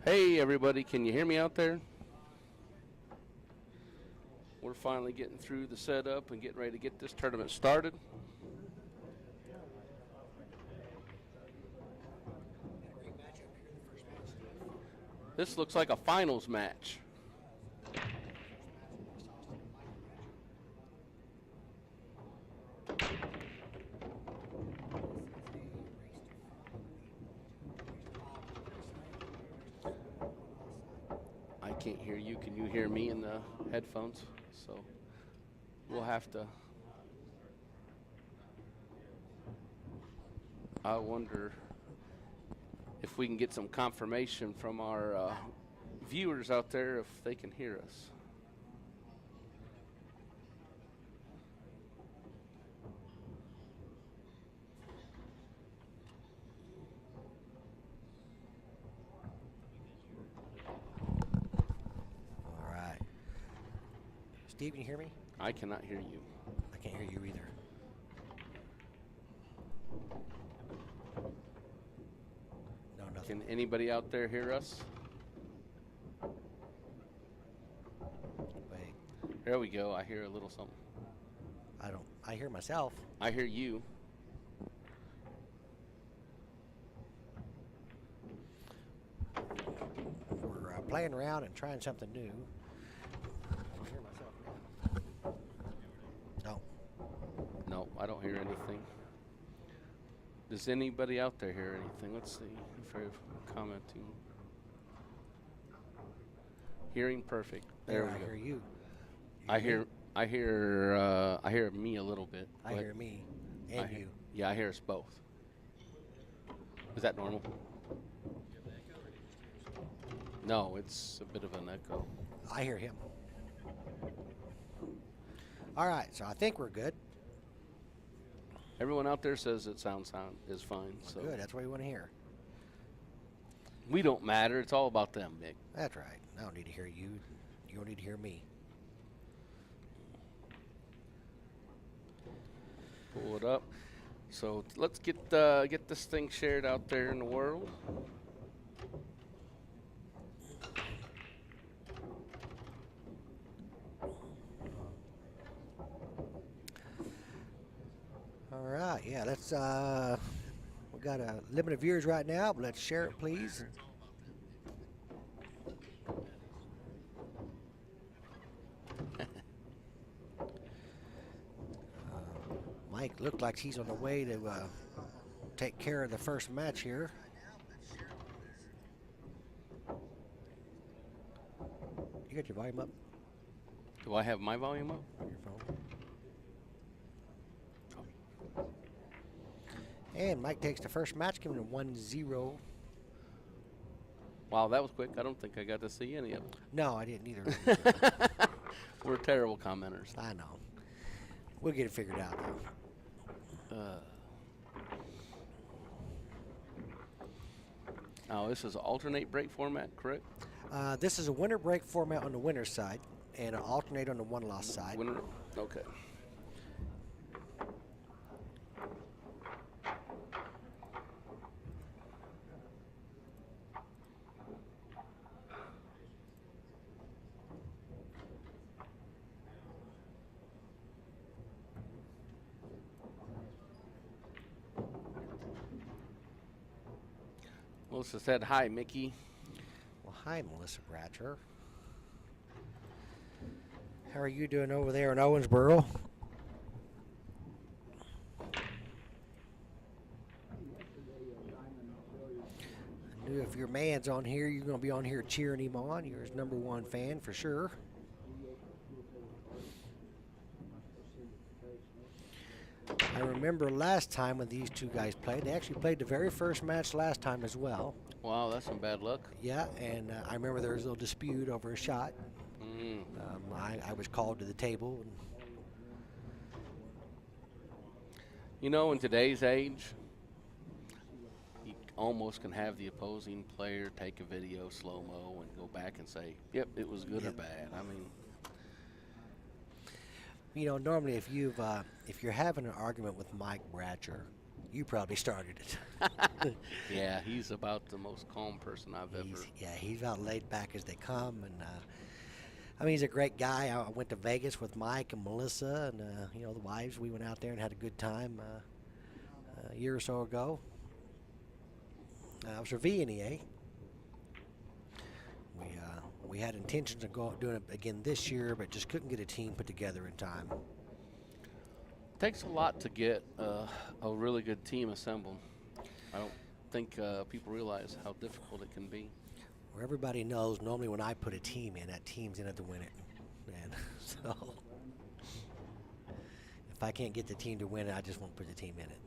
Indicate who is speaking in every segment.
Speaker 1: Hey everybody, can you hear me out there? We're finally getting through the setup and getting ready to get this tournament started. This looks like a finals match. I can't hear you. Can you hear me in the headphones? So we'll have to. I wonder if we can get some confirmation from our viewers out there if they can hear us.
Speaker 2: All right. Steve, can you hear me?
Speaker 1: I cannot hear you.
Speaker 2: I can't hear you either. No, nothing.
Speaker 1: Can anybody out there hear us?
Speaker 2: Wait,
Speaker 1: There we go. I hear a little something.
Speaker 2: I don't. I hear myself.
Speaker 1: I hear you.
Speaker 2: We're playing around and trying something new. I can hear myself now. No.
Speaker 1: No, I don't hear anything. Does anybody out there hear anything? Let's see if they're commenting. Hearing perfect. There we
Speaker 2: I
Speaker 1: go.
Speaker 2: hear you.
Speaker 1: I hear me a little bit.
Speaker 2: I hear me and you.
Speaker 1: Yeah, I hear us both. Is that normal? No, it's a bit of an echo.
Speaker 2: I hear him. All right, so I think we're good.
Speaker 1: Everyone out there says it sound is fine. So
Speaker 2: Good. That's what we want to hear.
Speaker 1: we don't matter. It's all about them, Mick.
Speaker 2: That's right. I don't need to hear you. You don't need to hear me.
Speaker 1: Pull it up. So let's get this thing shared out there in the world.
Speaker 2: All right. Yeah. Let's. We got a limit of viewers right now, but let's share it, please. Mike looked like he's on the way to take care of the first match here. You got your volume up
Speaker 1: Do I have my volume up?
Speaker 2: on your phone? And Mike takes the first match, giving it 1-0.
Speaker 1: Wow, that was quick. I don't think I got to see any of them.
Speaker 2: No, I didn't either.
Speaker 1: We're terrible commenters.
Speaker 2: I know. We'll get it figured out, though.
Speaker 1: Now, this is an alternate break format, correct?
Speaker 2: This is a winner break format on the winner's side and an alternate on the one-loss side.
Speaker 1: Winner? Okay. Melissa said, hi, Mickey.
Speaker 2: Well, hi, Melissa Bratcher. How are you doing over there in Owensboro? I knew if your man's on here, you're going to be on here cheering him on. You're his #1 fan for sure. I remember last time when these two guys played, they actually played the very first match last time as well.
Speaker 1: Wow, that's some bad luck.
Speaker 2: Yeah, and I remember there was a little dispute over a shot. I was called to the table. And
Speaker 1: You know, in today's age, you almost can have the opposing player take a video slow-mo and go back and say, yep, it was good or bad. I mean,
Speaker 2: you know, normally if you're having an argument with Mike Bratcher, You probably started it.
Speaker 1: Yeah, he's about the most calm person I've ever.
Speaker 2: He's about laid back as they come, and I mean, he's a great guy. I went to Vegas with Mike and Melissa, and the wives. We went out there and had a good time a year or so ago. It was for VNEA. We had intentions of doing it again this year, but just couldn't get a team put together in time.
Speaker 1: Takes a lot to get a really good team assembled. I don't think people realize how difficult it can be.
Speaker 2: Where everybody knows, normally when I put a team in, that team's in it to win it. And so if I can't get the team to win it, I just won't put the team in it.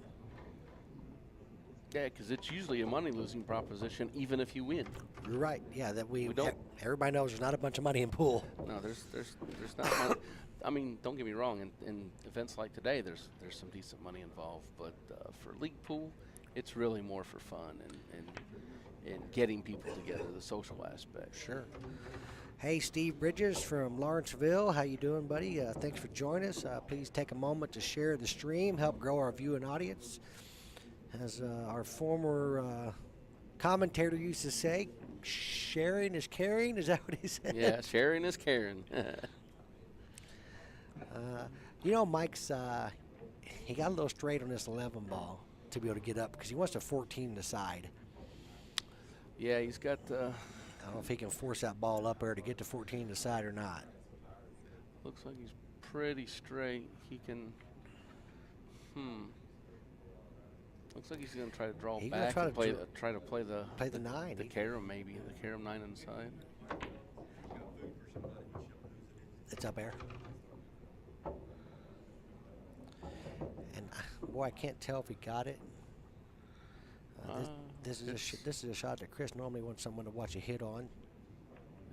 Speaker 1: Yeah, because it's usually a money-losing proposition, even if you win.
Speaker 2: You're right. Yeah, that we
Speaker 1: don't.
Speaker 2: Everybody knows there's not a bunch of money in pool.
Speaker 1: No, there's not money. I mean, don't get me wrong. In events like today, there's some decent money involved. But for league pool, it's really more for fun and getting people together, the social aspect.
Speaker 2: Sure. Hey, Steve Bridges from Lawrenceville. How you doing, buddy? Thanks for joining us. Please take a moment to share the stream, help grow our viewing audience. As our former commentator used to say, sharing is caring. Is that what he said?
Speaker 1: Yeah, sharing is caring.
Speaker 2: Mike's he got a little straight on this 11 ball to be able to get up because he wants to 14 the side.
Speaker 1: Yeah, he's got.
Speaker 2: I don't know if he can force that ball up there to get to 14 the side or not.
Speaker 1: Looks like he's pretty straight. He can. Looks like he's going to try to draw back and try to play the
Speaker 2: 9.
Speaker 1: The carom maybe, the carom 9 inside.
Speaker 2: It's up air. And boy, I can't tell if he got it. This is a shot that Chris normally wants someone to watch a hit on.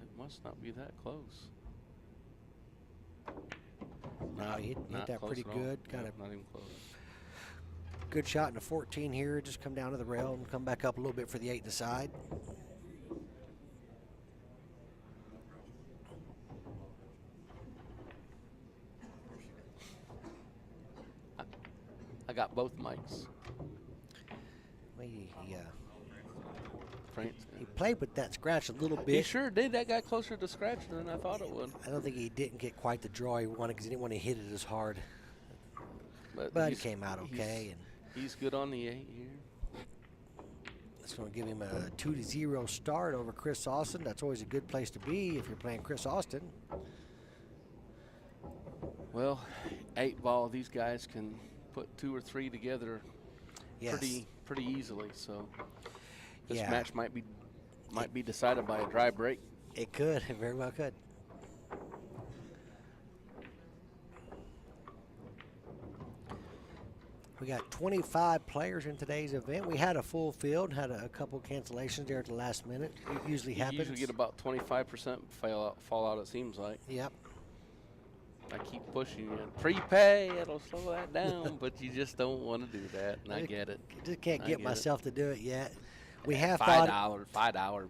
Speaker 1: It must not be that close.
Speaker 2: No, he hit that pretty good. Got
Speaker 1: not even close.
Speaker 2: Good shot in the 14 here. Just come down to the rail and come back up a little bit for the 8 to the side.
Speaker 1: I got both mics.
Speaker 2: He played with that scratch a little bit.
Speaker 1: He sure did. That got closer to scratch than I thought it would.
Speaker 2: I don't think he didn't get quite the draw he wanted because he didn't want to hit it as hard. But he came out okay.
Speaker 1: He's good on the 8 here.
Speaker 2: It's going to give him a 2-0 start over Chris Austin. That's always a good place to be if you're playing Chris Austin.
Speaker 1: Well, 8 ball, these guys can put 2 or 3 together pretty easily. So this match might be decided by a dry break.
Speaker 2: It could. It very well could. We got 25 players in today's event. We had a full field, had a couple cancellations there at the last minute. It usually happens.
Speaker 1: You usually get about 25% fallout, it seems like.
Speaker 2: Yep.
Speaker 1: I keep pushing you. Prepay, it'll slow that down, but you just don't want to do that, and I get it.
Speaker 2: I just can't get myself to do it yet. We have
Speaker 1: $5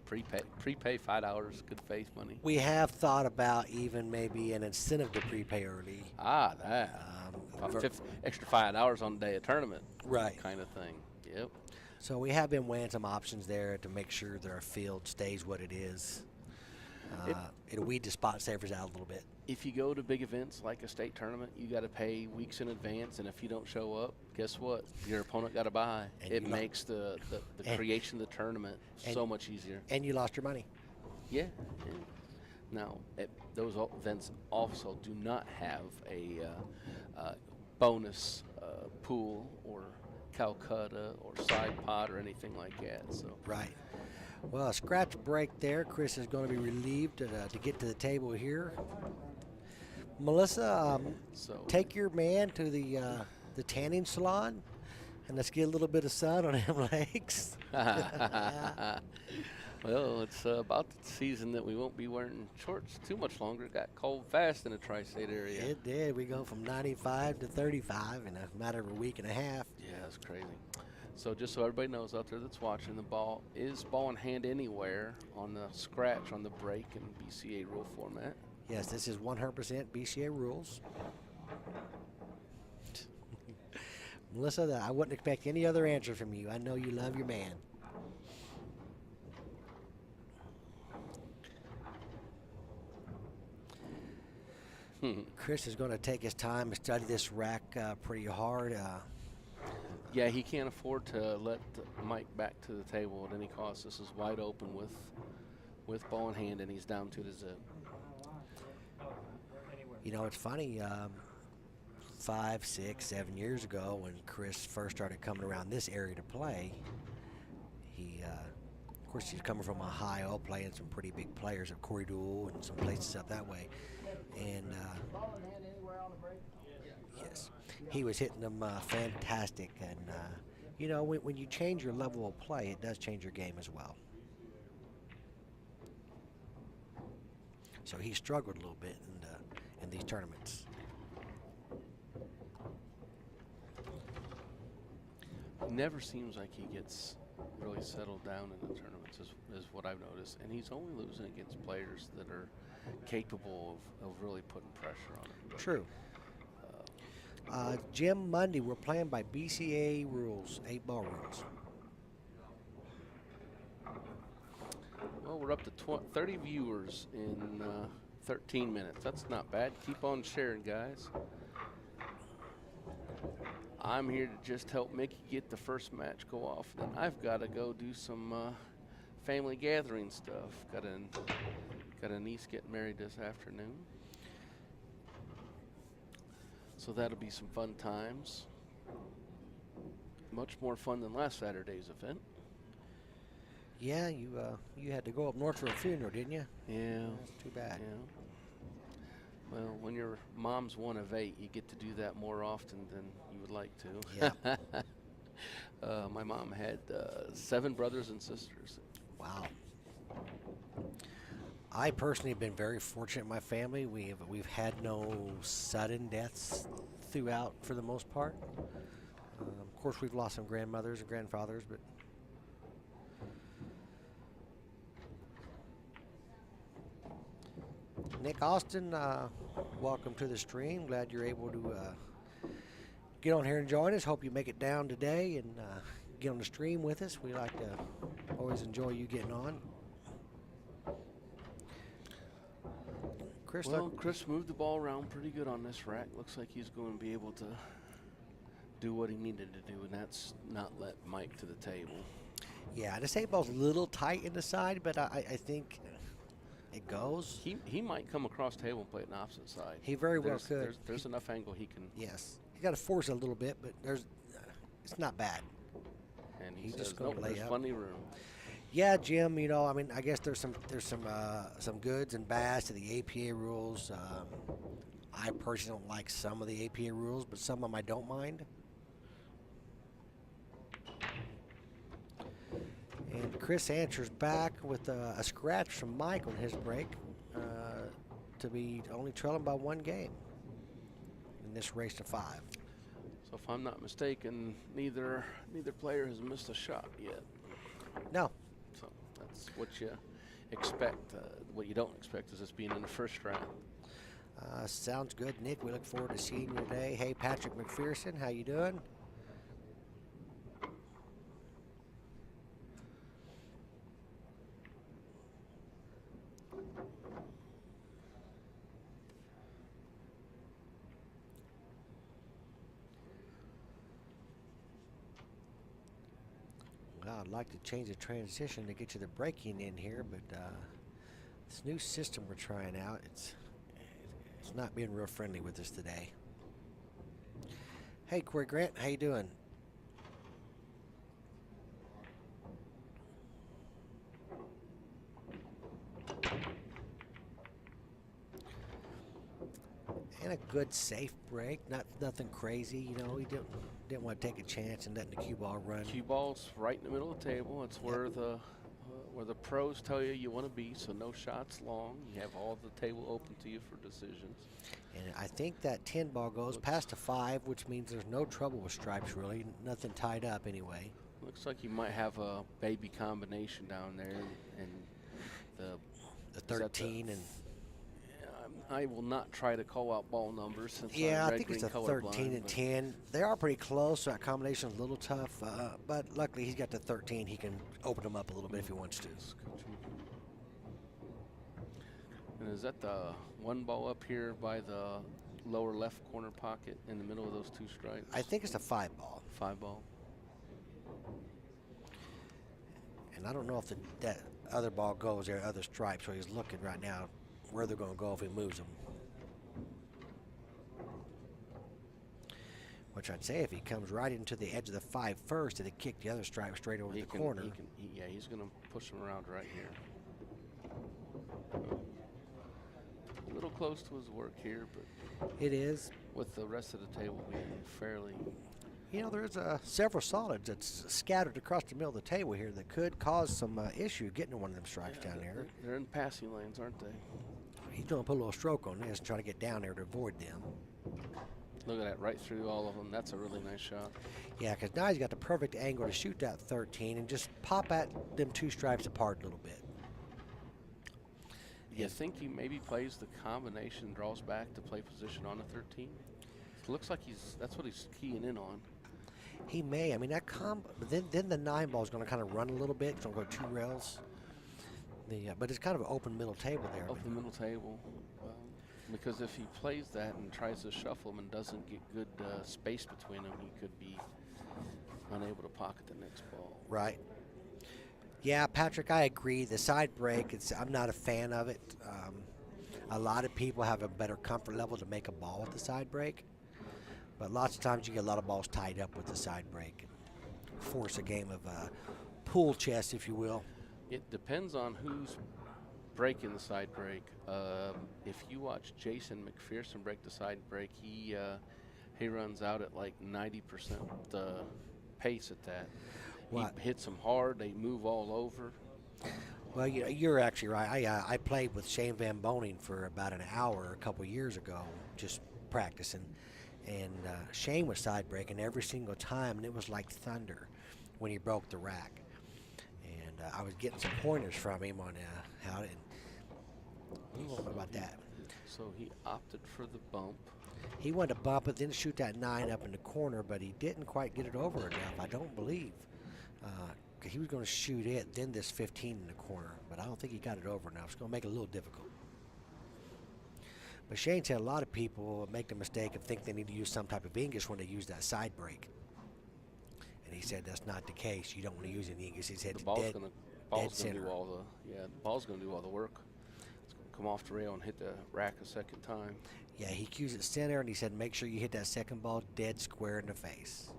Speaker 1: prepay $5 good faith money.
Speaker 2: We have thought about even maybe an incentive to prepay early.
Speaker 1: That. Extra $5 on the day of tournament.
Speaker 2: Right.
Speaker 1: Kind of thing. Yep.
Speaker 2: So we have been weighing some options there to make sure that our field stays what it is. It'll weed the spot savers out a little bit.
Speaker 1: If you go to big events like a state tournament, you got to pay weeks in advance, and if you don't show up, guess what? Your opponent got to buy. It makes the creation of the tournament so much easier.
Speaker 2: And you lost your money.
Speaker 1: Yeah. Now, those events also do not have a bonus pool or Calcutta or side pot or anything like that. So
Speaker 2: right. Well, a scratch break there. Chris is going to be relieved to get to the table here. Melissa, take your man to the tanning salon, and let's get a little bit of sun on them legs.
Speaker 1: Well, it's about the season that we won't be wearing shorts too much longer. It got cold fast in the tri-state area.
Speaker 2: It did. We go from 95 to 35 in a matter of a week and a half.
Speaker 1: Yeah, it's crazy. So just so everybody knows out there that's watching, the ball is ball in hand anywhere on the scratch on the break in BCA rule format.
Speaker 2: Yes, this is 100% BCA rules. Melissa, I wouldn't expect any other answer from you. I know you love your man. Chris is going to take his time and study this rack pretty hard.
Speaker 1: Yeah, he can't afford to let Mike back to the table at any cost. This is wide open with ball in hand, and he's down to the zip.
Speaker 2: You know, it's funny. 5, 6, 7 years ago, when Chris first started coming around this area to play, he, of course, he's coming from a high O, playing some pretty big players at Corey Duel and some places up that way. And yes, he was hitting them fantastic. And you know, when you change your level of play, it does change your game as well. So he struggled a little bit in these tournaments.
Speaker 1: Never seems like he gets really settled down in the tournaments, is what I've noticed. And he's only losing against players that are capable of really putting pressure on him.
Speaker 2: True. Jim, Monday, we're playing by BCA rules, 8-ball rules.
Speaker 1: Well, we're up to 30 viewers in 13 minutes. That's not bad. Keep on sharing, guys. I'm here to just help Mickey get the first match go off. Then I've got to go do some family gathering stuff. Got a niece getting married this afternoon. So that'll be some fun times. Much more fun than last Saturday's event.
Speaker 2: Yeah, you had to go up north for a funeral, didn't you?
Speaker 1: Yeah.
Speaker 2: That's too bad.
Speaker 1: Yeah. Well, when your mom's one of 8, you get to do that more often than you would like to.
Speaker 2: Yeah.
Speaker 1: My mom had 7 brothers and sisters.
Speaker 2: Wow. I personally have been very fortunate in my family. We've had no sudden deaths throughout, for the most part. Of course, we've lost some grandmothers and grandfathers, but Nick Austin, welcome to the stream. Glad you're able to get on here and join us. Hope you make it down today and get on the stream with us. We like to always enjoy you getting on. Chris,
Speaker 1: well, Chris moved the ball around pretty good on this rack. Looks like he's going to be able to do what he needed to do, and that's not let Mike to the table.
Speaker 2: Yeah, this 8-ball's a little tight in the side, but I think it goes.
Speaker 1: He might come across table and play it on the opposite side.
Speaker 2: He very well could.
Speaker 1: There's enough angle he can.
Speaker 2: Yes, you got to force it a little bit, but it's not bad.
Speaker 1: And he
Speaker 2: He's
Speaker 1: says,
Speaker 2: just going to lay
Speaker 1: there's
Speaker 2: up.
Speaker 1: plenty of room.
Speaker 2: Yeah, Jim. You know, I mean, I guess there's some goods and bads to the APA rules. I personally don't like some of the APA rules, but some of them I don't mind. And Chris answers back with a scratch from Mike on his break to be only trailing by 1 game in this race to 5.
Speaker 1: So if I'm not mistaken, neither player has missed a shot yet.
Speaker 2: No.
Speaker 1: So that's what you expect. What you don't expect is this being in the first round.
Speaker 2: Sounds good, Nick. We look forward to seeing you today. Hey, Patrick McPherson, how you doing? Well, I'd like to change the transition to get you the breaking in here, but this new system we're trying out, it's not being real friendly with us today. Hey, Corey Grant, how you doing? And a good safe break, nothing crazy, you know. He didn't want to take a chance and letting the cue ball run.
Speaker 1: Cue ball's right in the middle of the table. It's where the pros tell you want to be, so no shots long. You have all the table open to you for decisions.
Speaker 2: And I think that 10 ball goes past a 5, which means there's no trouble with stripes, really. Nothing tied up anyway.
Speaker 1: Looks like you might have a baby combination down there, and
Speaker 2: The 13 and
Speaker 1: I'm I will not try to call out ball numbers since
Speaker 2: Yeah,
Speaker 1: I'm
Speaker 2: I think it's
Speaker 1: red-green
Speaker 2: a 13
Speaker 1: colorblind.
Speaker 2: and
Speaker 1: but
Speaker 2: 10. They are pretty close, so that combination's a little tough. But luckily, he's got the 13. He can open them up a little bit if he wants to.
Speaker 1: And is that the one ball up here by the lower left corner pocket in the middle of those two stripes?
Speaker 2: I think it's a 5 ball.
Speaker 1: 5 ball.
Speaker 2: And I don't know if that other ball goes there, other stripe, so he's looking right now where they're going to go if he moves them. Which I'd say if he comes right into the edge of the 5 first, it'd kick the other stripe straight over the corner.
Speaker 1: Yeah, he's going to push him around right here. A little close to his work here, but
Speaker 2: it is.
Speaker 1: With the rest of the table being fairly.
Speaker 2: You know, there's several solids that's scattered across the middle of the table here that could cause some issue getting to one of them stripes down there.
Speaker 1: They're in passing lanes, aren't they?
Speaker 2: He's going to put a little stroke on this and try to get down there to avoid them.
Speaker 1: Look at that, right through all of them. That's a really nice shot.
Speaker 2: Yeah, because now he's got the perfect angle to shoot that 13 and just pop at them two stripes apart a little bit.
Speaker 1: You think he maybe plays the combination, draws back to play position on a 13? It looks like that's what he's keying in on.
Speaker 2: He may. I mean, but then the 9 ball is going to kind of run a little bit. It's going to go 2 rails. But it's kind of an open middle table there.
Speaker 1: Open middle table. Because if he plays that and tries to shuffle them and doesn't get good space between them, he could be unable to pocket the next ball.
Speaker 2: Right. Yeah, Patrick, I agree. The side break, I'm not a fan of it. A lot of people have a better comfort level to make a ball with the side break. But lots of times you get a lot of balls tied up with the side break. Force a game of pool chess, if you will.
Speaker 1: It depends on who's breaking the side break. If you watch Jason McPherson break the side break, he runs out at like 90% the pace at that. What? He hits them hard. They move all over.
Speaker 2: Well, you're actually right. I played with Shane Van Boning for about an hour a couple years ago, just practicing. And Shane was side breaking every single time, and it was like thunder when he broke the rack. And I was getting some pointers from him on how to. What about that?
Speaker 1: So he opted for the bump.
Speaker 2: He wanted to bump it, then shoot that 9 up in the corner, but he didn't quite get it over enough, I don't believe. He was going to shoot it, then this 15 in the corner, but I don't think he got it over enough. It's going to make it a little difficult. But Shane said a lot of people make the mistake of think they need to use some type of English when they use that side break. And he said that's not the case. You don't want to use any English. He said
Speaker 1: the ball's going to do all the work. It's going to come off the rail and hit the rack a second time.
Speaker 2: Yeah, he cues it center, and he said make sure you hit that second ball dead square in the face.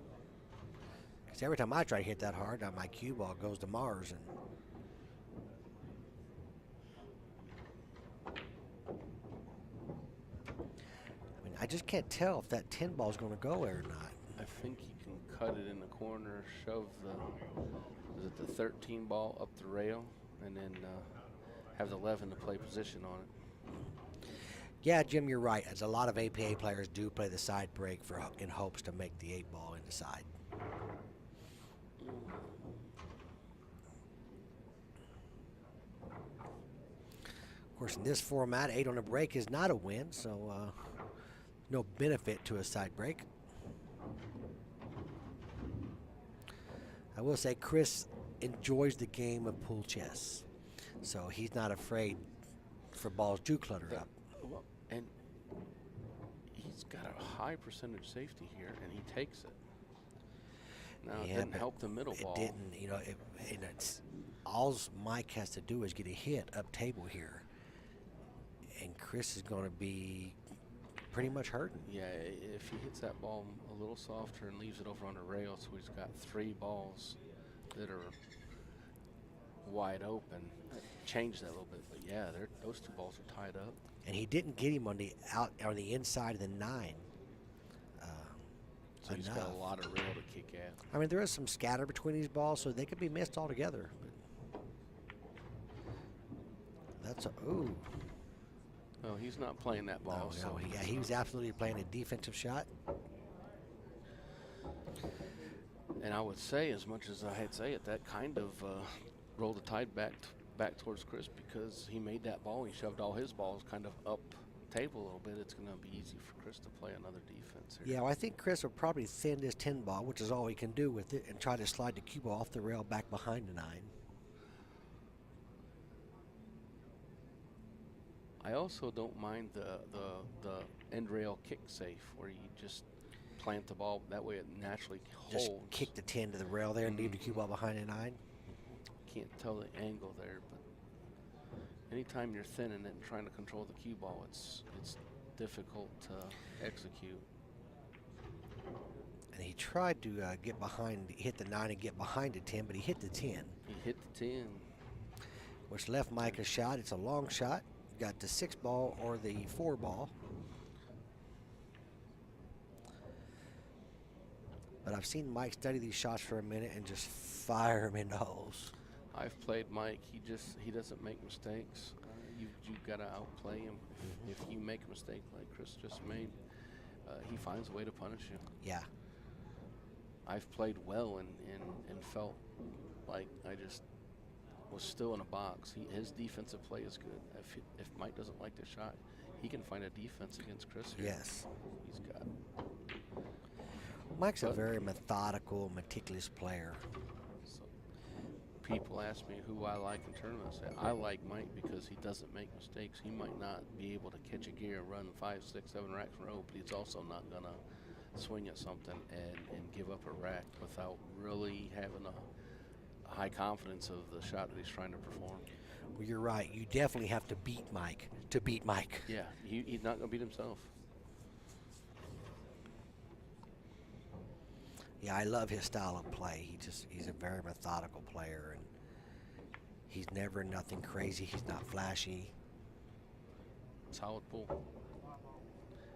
Speaker 2: Because every time I try to hit that hard, my cue ball goes to Mars. And I just can't tell if that 10 ball is going to go there or not.
Speaker 1: I think he can cut it in the corner, shove the 13 ball up the rail, and then have the 11 to play position on it.
Speaker 2: Yeah, Jim, you're right. As a lot of APA players do play the side break in hopes to make the 8 ball in the side. Of course, in this format, 8 on a break is not a win, so no benefit to a side break. I will say Chris enjoys the game of pool chess, so he's not afraid for balls to clutter up.
Speaker 1: Well, and he's got a high percentage safety here, and he takes it. Now, it didn't help the middle ball.
Speaker 2: It didn't, all Mike has to do is get a hit up table here, and Chris is going to be pretty much hurting.
Speaker 1: Yeah, if he hits that ball a little softer and leaves it over on the rail, so he's got 3 balls that are wide open. Change that a little bit, but yeah, those 2 balls are tied up.
Speaker 2: And he didn't get him on the inside of the 9.
Speaker 1: So he's got a lot of rail to kick at.
Speaker 2: I mean, there is some scatter between these balls, so they could be missed altogether. But that's ooh.
Speaker 1: No, he's not playing that ball.
Speaker 2: No, he was absolutely playing a defensive shot.
Speaker 1: And I would say, as much as I hate to say it, that kind of rolled the tide back towards Chris, because he made that ball. He shoved all his balls kind of up table a little bit, it's going to be easy for Chris to play another defense here.
Speaker 2: Yeah, well, I think Chris will probably thin this 10 ball, which is all he can do with it, and try to slide the cue ball off the rail back behind the 9.
Speaker 1: I also don't mind the end rail kick safe where you just plant the ball. That way it naturally holds.
Speaker 2: Just kick the 10 to the rail there and leave the cue ball behind the 9.
Speaker 1: Can't tell the angle there, but anytime you're thinning it and trying to control the cue ball, it's difficult to execute.
Speaker 2: And he tried to get behind, hit the 9 and get behind the 10, but he hit the 10.
Speaker 1: He hit the 10.
Speaker 2: Which left Mike a shot. It's a long shot. Got the 6 ball or the 4 ball. But I've seen Mike study these shots for a minute and just fire them into holes.
Speaker 1: I've played Mike. He doesn't make mistakes. You've got to outplay him. If you make a mistake like Chris just made, he finds a way to punish you.
Speaker 2: Yeah.
Speaker 1: I've played well and felt like I just was still in a box. His defensive play is good. If Mike doesn't like the shot, he can find a defense against Chris here.
Speaker 2: Yes.
Speaker 1: He's got.
Speaker 2: Mike's a very methodical, meticulous player.
Speaker 1: So people ask me who I like in tournaments. I like Mike because he doesn't make mistakes. He might not be able to catch a gear and run 5, 6, 7 racks in a row, but he's also not gonna swing at something and give up a rack without really having a high confidence of the shot that he's trying to perform.
Speaker 2: Well, you're right. You definitely have to beat Mike to beat Mike.
Speaker 1: Yeah, he's not going to beat himself.
Speaker 2: Yeah, I love his style of play. He's a very methodical player, and he's never nothing crazy. He's not flashy.
Speaker 1: Solid pool.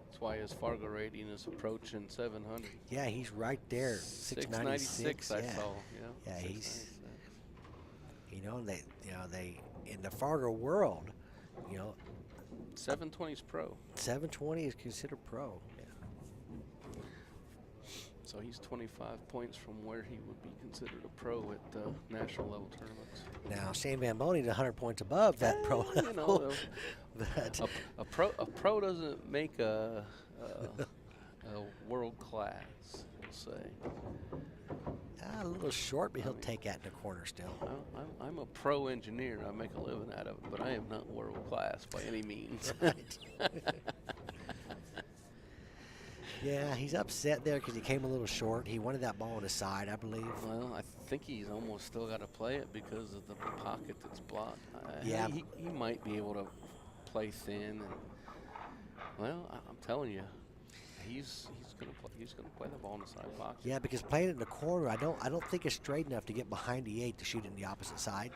Speaker 1: That's why his Fargo rating is approaching 700.
Speaker 2: Yeah, he's right there. 696.
Speaker 1: I
Speaker 2: yeah.
Speaker 1: saw.
Speaker 2: Yeah, he's. They in the Fargo world,
Speaker 1: 720 is pro.
Speaker 2: 720 is considered pro. Yeah.
Speaker 1: So he's 25 points from where he would be considered a pro at national level tournaments.
Speaker 2: Now Shane Van Boney's 100 points above that pro level. But
Speaker 1: a pro doesn't make a world class, we'll say.
Speaker 2: A little short, but he'll take that in the corner still.
Speaker 1: I'm a pro engineer. I make a living out of it, but I am not world class by any means.
Speaker 2: Right. Yeah, he's upset there because he came a little short. He wanted that ball on his side, I believe.
Speaker 1: Well, I think he's almost still got to play it because of the pocket that's blocked.
Speaker 2: Yeah.
Speaker 1: He might be able to play thin. And, well, I'm telling you, he's gonna play the ball in the side box.
Speaker 2: Yeah, because playing it in the corner, I don't think it's straight enough to get behind the 8 to shoot it in the opposite side.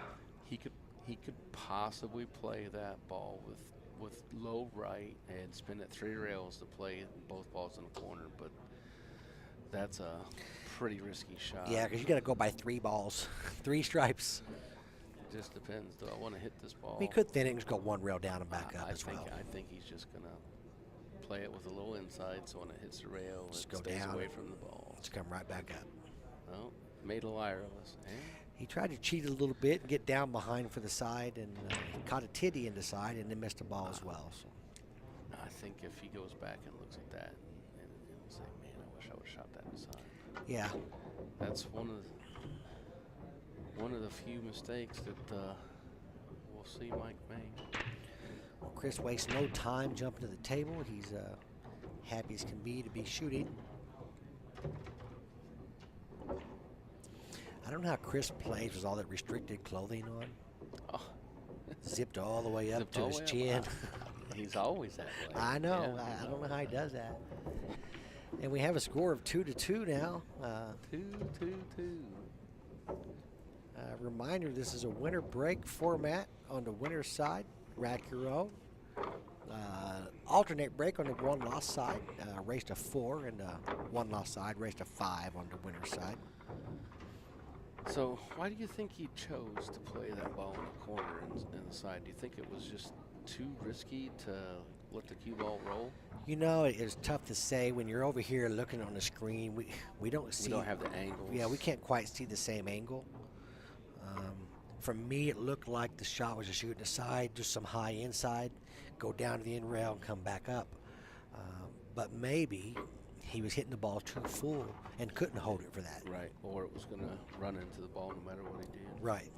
Speaker 1: He could possibly play that ball with low right and spin it 3 rails to play both balls in the corner, but that's a pretty risky shot.
Speaker 2: Yeah, because you got to go by 3 balls, 3 stripes.
Speaker 1: It just depends. Do I want to hit this ball?
Speaker 2: He could thin it and just go 1 rail down and back up as well.
Speaker 1: I think he's just gonna play it with a little inside, so when it hits the rail,
Speaker 2: just
Speaker 1: it
Speaker 2: go
Speaker 1: stays
Speaker 2: down
Speaker 1: away from the ball.
Speaker 2: Let's come right back up.
Speaker 1: Well, made a liar of us. Eh?
Speaker 2: He tried to cheat a little bit and get down behind for the side, and he caught a titty in the side and then missed the ball as well. So.
Speaker 1: I think if he goes back and looks at that and say, man, I wish I would have shot that inside.
Speaker 2: Yeah.
Speaker 1: That's one of the few mistakes that we'll see Mike make.
Speaker 2: Well, Chris wastes no time jumping to the table. He's happy as can be to be shooting. I don't know how Chris plays with all that restricted clothing on.
Speaker 1: Oh.
Speaker 2: Zipped all the way up
Speaker 1: Zipped
Speaker 2: to
Speaker 1: all
Speaker 2: his
Speaker 1: the way
Speaker 2: chin.
Speaker 1: up. He's always that way.
Speaker 2: I know.
Speaker 1: Yeah.
Speaker 2: I don't know how he does that. And we have a score of 2-2 now.
Speaker 1: 2-2-2.
Speaker 2: Reminder, this is a winter break format on the winner's side. Rack your own. Alternate break on the 1 loss side. Race to 4, and the 1 loss side race to 5 on the winner's side.
Speaker 1: So why do you think he chose to play that ball in the corner and the side? Do you think it was just too risky to let the cue ball roll?
Speaker 2: It's tough to say when you're over here looking on the screen. We don't see.
Speaker 1: We don't have the angles.
Speaker 2: Yeah, we can't quite see the same angle. For me, it looked like the shot was just shooting aside, just some high inside, go down to the end rail and come back up. But maybe he was hitting the ball too full and couldn't hold it for that.
Speaker 1: Right, or it was going to run into the ball no matter what he did.
Speaker 2: Right.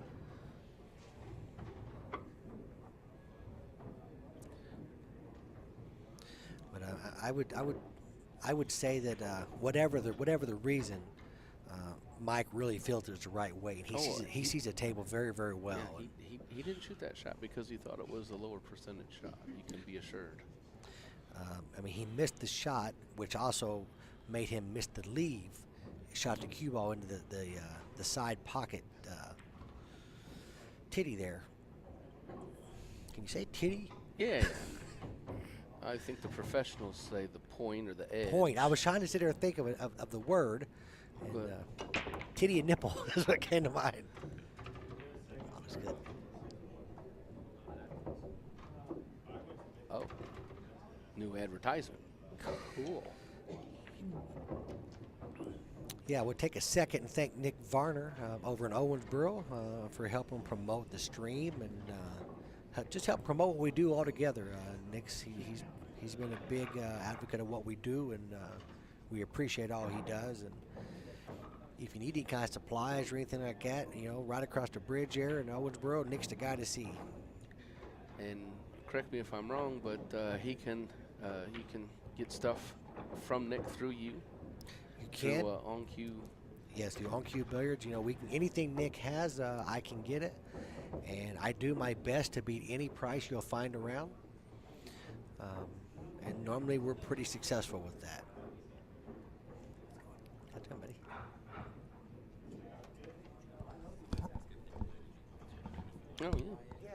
Speaker 2: But I would say that whatever the reason, Mike really filters the right way, and he sees the table very, very well.
Speaker 1: Yeah, he didn't shoot that shot because he thought it was a lower percentage shot. You can be assured.
Speaker 2: I mean, he missed the shot, which also made him miss the leave. Shot the cue ball into the side pocket titty there. Can you say titty?
Speaker 1: Yeah. I think the professionals say the point or the edge.
Speaker 2: Point. I was trying to sit there and think of the word. And, titty and nipple is what came to mind. Oh, that's good.
Speaker 1: Oh, new advertisement. Cool.
Speaker 2: Yeah, we'll take a second and thank Nick Varner over in Owensboro for helping promote the stream and just help promote what we do all together. Nick's he's been a big advocate of what we do, and we appreciate all he does. And if you need any kind of supplies or anything like that, right across the bridge there in Owensboro, Nick's the guy to see.
Speaker 1: And correct me if I'm wrong, but he can get stuff from Nick through you.
Speaker 2: You can.
Speaker 1: Through On Cue.
Speaker 2: Yes, through On Cue Billiards. We can anything Nick has, I can get it, and I do my best to beat any price you'll find around. And normally we're pretty successful with that. How's it, buddy?
Speaker 1: Oh, yeah.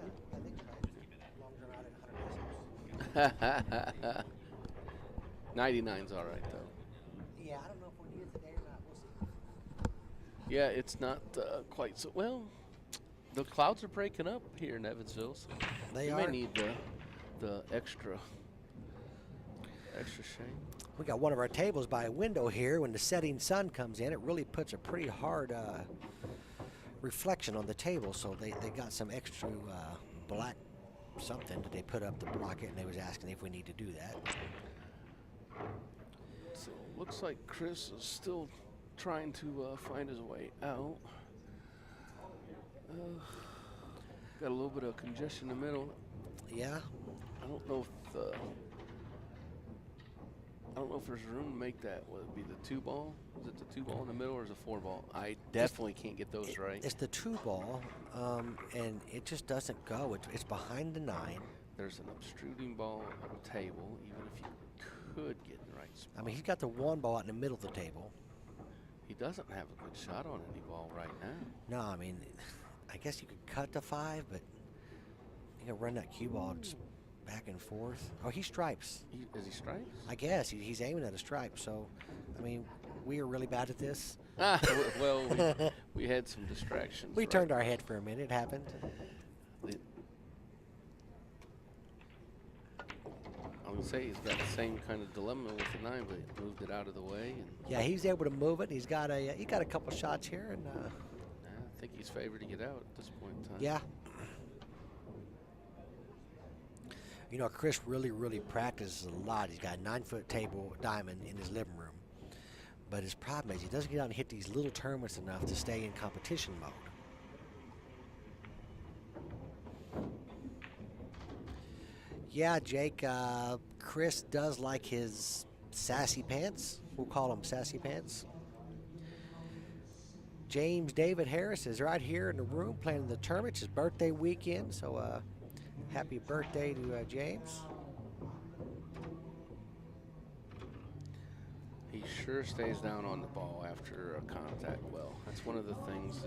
Speaker 2: Yeah, I think so.
Speaker 1: 99's all right, though.
Speaker 2: Yeah, I don't know if we'll need it today or not. We'll see.
Speaker 1: Yeah, it's not quite so well. The clouds are breaking up here in Evansville, so
Speaker 2: They
Speaker 1: you
Speaker 2: are.
Speaker 1: may need the extra shade.
Speaker 2: We got one of our tables by a window here. When the setting sun comes in, it really puts a pretty hard reflection on the table. So they got some extra black something that they put up to block it, and they was asking if we need to do that.
Speaker 1: So looks like Chris is still trying to find his way out. Got a little bit of congestion in the middle.
Speaker 2: Yeah.
Speaker 1: I don't know if there's room to make that. Would it be the 2-ball? Is it the 2-ball in the middle, or is it a 4-ball? I definitely can't get those right.
Speaker 2: It's the 2-ball, and it just doesn't go. It's behind the 9.
Speaker 1: There's an obtruding ball on the table, even if you could get in the right spot.
Speaker 2: I mean, he's got the 1 ball out in the middle of the table.
Speaker 1: He doesn't have a good shot on any ball right now.
Speaker 2: No, I mean, I guess you could cut the 5, but you can run that cue ball just back and forth. Oh, he stripes.
Speaker 1: Is he stripes?
Speaker 2: I guess he's aiming at a stripe. So, I mean, we are really bad at this.
Speaker 1: Well, we had some distractions.
Speaker 2: We turned our head for a minute. It happened.
Speaker 1: I would say he's got the same kind of dilemma with the 9, but he moved it out of the way. And
Speaker 2: Yeah, he's able to move it. He got a couple shots here, and
Speaker 1: I think he's favored to get out at this point in time.
Speaker 2: yeah. Chris really practices a lot. He's got a 9-foot table diamond in his living room. But his problem is he doesn't get out and hit these little tournaments enough to stay in competition mode. Yeah, Jake, Chris does like his sassy pants. We'll call them sassy pants. James David Harris is right here in the room playing in the tournament. It's his birthday weekend, so happy birthday to James.
Speaker 1: He sure stays down on the ball after a contact well. That's one of the things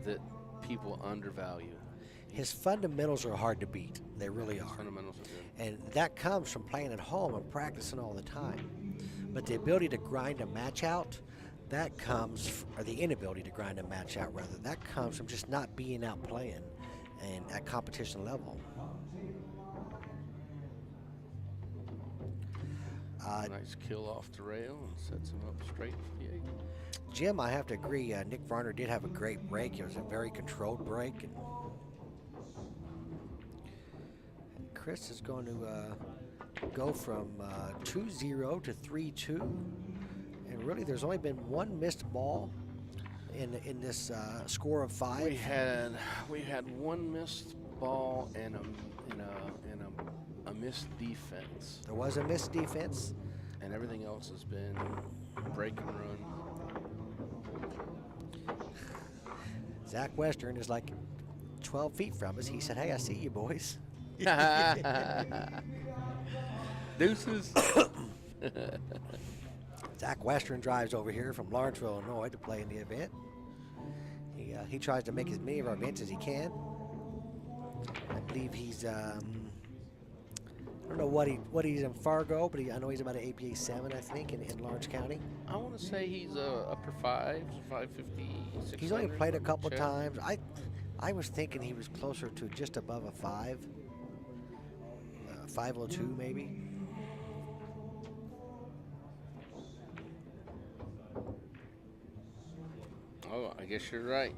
Speaker 1: that people undervalue.
Speaker 2: His fundamentals are hard to beat. They really are.
Speaker 1: Fundamentals are good.
Speaker 2: And that comes from playing at home and practicing all the time. But the ability to grind a match out, that comes, or the inability to grind a match out rather, that comes from just not being out playing and at competition level.
Speaker 1: Nice kill off the rail and sets him up straight for the 8.
Speaker 2: Jim, I have to agree. Nick Varner did have a great break. It was a very controlled break. And Chris is going to go from 2-0 to 3-2. And really, there's only been one missed ball in this score of 5.
Speaker 1: We had one missed ball and a missed defense.
Speaker 2: There was a missed defense.
Speaker 1: And everything else has been break and run.
Speaker 2: Zach Western is like 12 feet from us. He said, "Hey, I see you boys."
Speaker 1: Deuces.
Speaker 2: Zach Western drives over here from Lawrenceville, Illinois to play in the event. He tries to make as many of our events as he can. I believe he's I don't know what he's in Fargo, but I know he's about an APA 7, I think, in Lawrence County.
Speaker 1: I want to say he's upper 5, 550, 600.
Speaker 2: He's only played a couple times. I was thinking he was closer to just above a 5, 502 maybe.
Speaker 1: Oh, I guess you're right.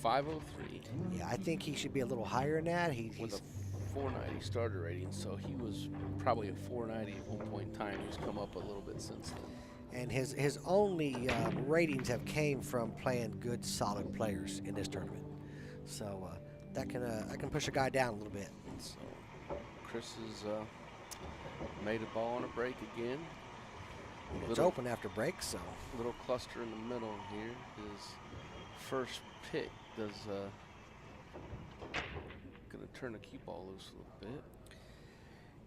Speaker 1: 503.
Speaker 2: Yeah, I think he should be a little higher than that. He's
Speaker 1: with a 490 starter rating, so he was probably a 490 at one point in time. He's come up a little bit since then.
Speaker 2: and his only ratings have came from playing good, solid players in this tournament. So that can push a guy down a little bit.
Speaker 1: So Chris has made a ball on a break again.
Speaker 2: It's open after break, so.
Speaker 1: Little cluster in the middle here. His first pick does gonna turn the cue ball loose a little bit.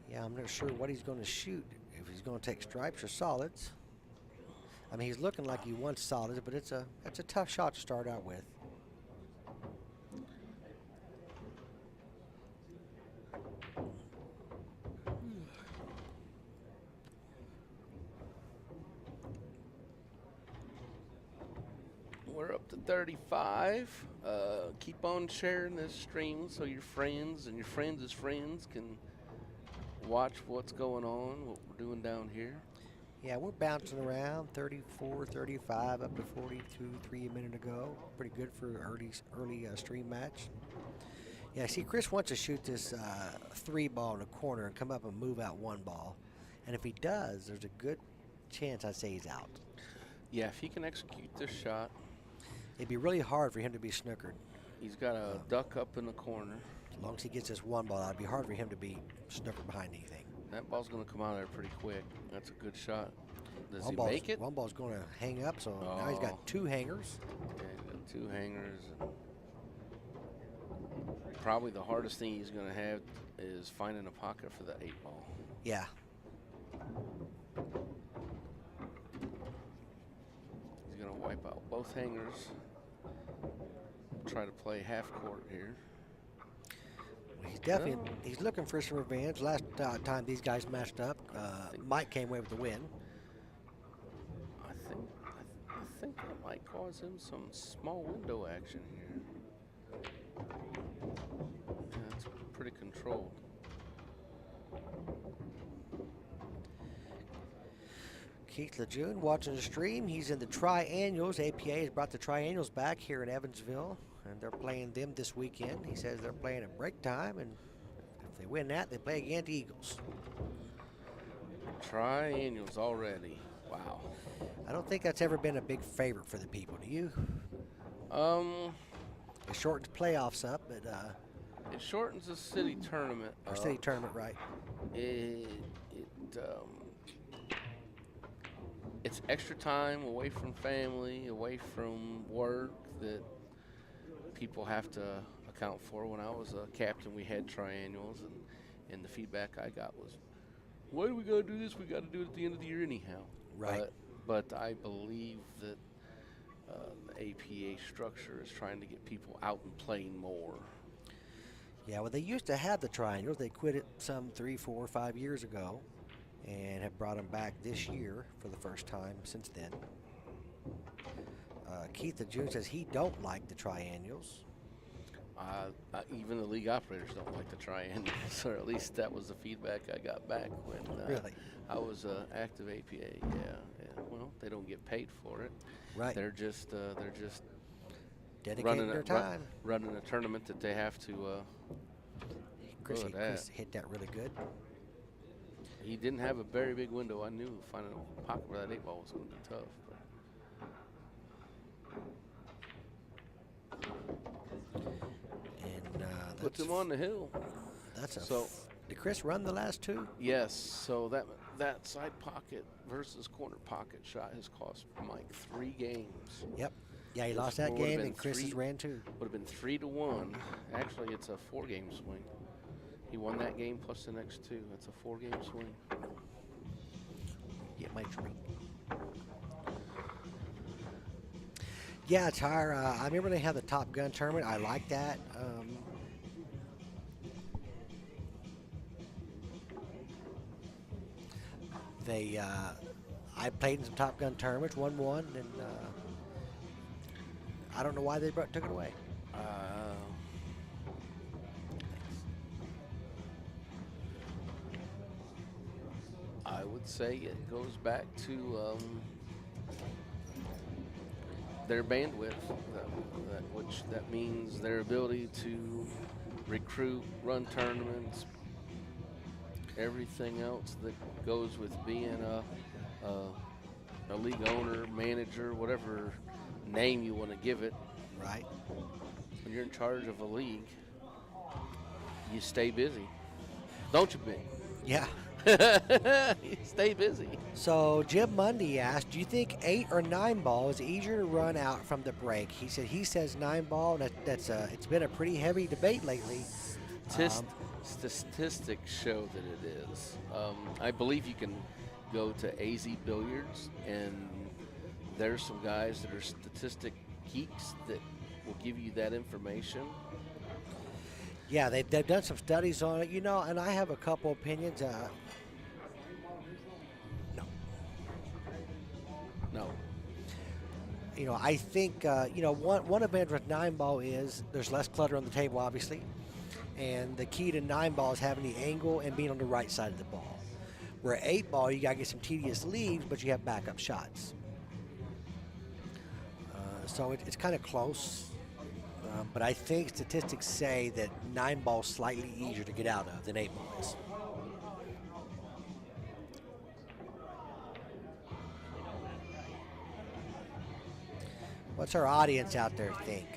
Speaker 2: Yeah, I'm not sure what he's going to shoot. If he's going to take stripes or solids. I mean, he's looking like he wants solids, but it's a tough shot to start out with.
Speaker 1: We're up to 35. Keep on sharing this stream so your friends and your friends' friends can watch what's going on, what we're doing down here.
Speaker 2: Yeah, we're bouncing around 34, 35, up to 42, 3 a minute ago. Pretty good for early stream match. Yeah, see, Chris wants to shoot this 3 ball in the corner and come up and move out 1 ball. And if he does, there's a good chance I'd say he's out.
Speaker 1: Yeah, if he can execute this shot.
Speaker 2: It'd be really hard for him to be snookered.
Speaker 1: He's got a duck up in the corner.
Speaker 2: As long as he gets this 1 ball, it'd be hard for him to be snookered behind anything.
Speaker 1: That ball's going to come out of there pretty quick. That's a good shot. Does he
Speaker 2: One
Speaker 1: make it?
Speaker 2: 1 ball's going to hang up, so now he's got 2 hangers.
Speaker 1: Yeah, he's got 2 hangers. And probably the hardest thing he's going to have is finding a pocket for the 8 ball.
Speaker 2: Yeah.
Speaker 1: He's going to wipe out both hangers. Try to play half court here.
Speaker 2: He's definitely he's looking for some revenge. Last time these guys matched up, Mike came away with the win.
Speaker 1: I think that might cause him some small window action here. Yeah, it's pretty controlled.
Speaker 2: Keith Lejeune watching the stream. He's in the Triannuals. APA has brought the Triannuals back here in Evansville, and they're playing them this weekend. He says they're playing at break time, and if they win that, they play against the Eagles.
Speaker 1: Triannuals already. Wow.
Speaker 2: I don't think that's ever been a big favorite for the people. Do you? It shortens playoffs up, but
Speaker 1: it shortens the city tournament.
Speaker 2: our city tournament, right?
Speaker 1: It's extra time away from family, away from work that people have to account for. When I was a captain, we had triannuals, and the feedback I got was, why do we got to do this? We got to do it at the end of the year anyhow.
Speaker 2: Right.
Speaker 1: But I believe that the APA structure is trying to get people out and playing more.
Speaker 2: Yeah, well, they used to have the Triannuals. They quit it some 3, 4, 5 years ago, and have brought them back this year for the first time since then. Keith Lejeune says he don't like the Triannuals.
Speaker 1: Even the league operators don't like the triannuals, or at least that was the feedback I got back when
Speaker 2: Really?
Speaker 1: I was active APA. Yeah. Well, they don't get paid for it.
Speaker 2: Right.
Speaker 1: They're just
Speaker 2: Dedicating their time.
Speaker 1: running a tournament that they have to.
Speaker 2: Chris
Speaker 1: Look at that.
Speaker 2: hit that really good.
Speaker 1: He didn't have a very big window. I knew finding a pocket where that 8-ball was going to be tough.
Speaker 2: And
Speaker 1: Puts him on the hill.
Speaker 2: That's a.
Speaker 1: So,
Speaker 2: did Chris run the last two?
Speaker 1: yes. So that side pocket versus corner pocket shot has cost Mike 3 games.
Speaker 2: Yep. Yeah, he
Speaker 1: This
Speaker 2: lost that
Speaker 1: would've
Speaker 2: game,
Speaker 1: been
Speaker 2: and Chris's ran two.
Speaker 1: Would have been 3-1. Actually, it's a 4-game swing. He won that game plus the next 2. That's a 4-game swing.
Speaker 2: Get my drink. Yeah, Tyre, I remember they had the Top Gun tournament. I like that. I played in some Top Gun tournaments, won one, and I don't know why they took it away.
Speaker 1: I would say it goes back to their bandwidth, which means their ability to recruit, run tournaments, everything else that goes with being a league owner, manager, whatever name you want to give it.
Speaker 2: Right.
Speaker 1: When you're in charge of a league, you stay busy, don't you, Ben?
Speaker 2: Yeah.
Speaker 1: You stay busy.
Speaker 2: So Jim Mundy asked, do you think 8 or 9 ball is easier to run out from the break? He says 9 ball. That's it's been a pretty heavy debate lately.
Speaker 1: Statistics show that it is. I believe you can go to AZ Billiards, and there's some guys that are statistic geeks that will give you that information.
Speaker 2: Yeah, they've done some studies on it, and I have a couple opinions. No. I think, one advantage with 9 ball is there's less clutter on the table, obviously. And the key to 9 ball is having the angle and being on the right side of the ball. Where 8 ball, you got to get some tedious leads, but you have backup shots. So it's kind of close. But I think statistics say that 9 ball is slightly easier to get out of than 8 ball is. What's our audience out there think?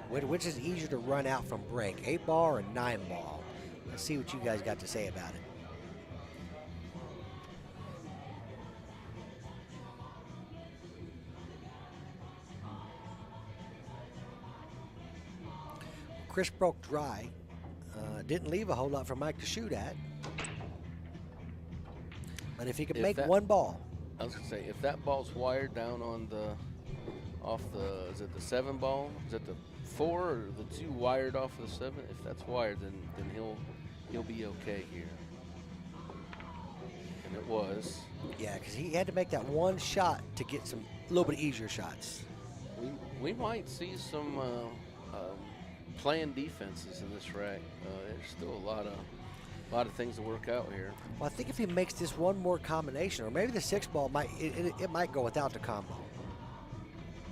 Speaker 2: Which is easier to run out from break, 8 ball or 9 ball? Let's see what you guys got to say about it. Chris broke dry. Didn't leave a whole lot for Mike to shoot at. But if he could make 1 ball.
Speaker 1: I was going to say, if that ball's wired down on is it the 7 ball? Is it the 4 or the 2 wired off of the 7? If that's wired, then he'll be okay here. And it was.
Speaker 2: Yeah, because he had to make that 1 shot to get some a little bit easier shots.
Speaker 1: We might see some planned defenses in this rack. There's still a lot of things to work out here.
Speaker 2: Well, I think if he makes this 1 more combination, or maybe the 6 ball might might go without the combo.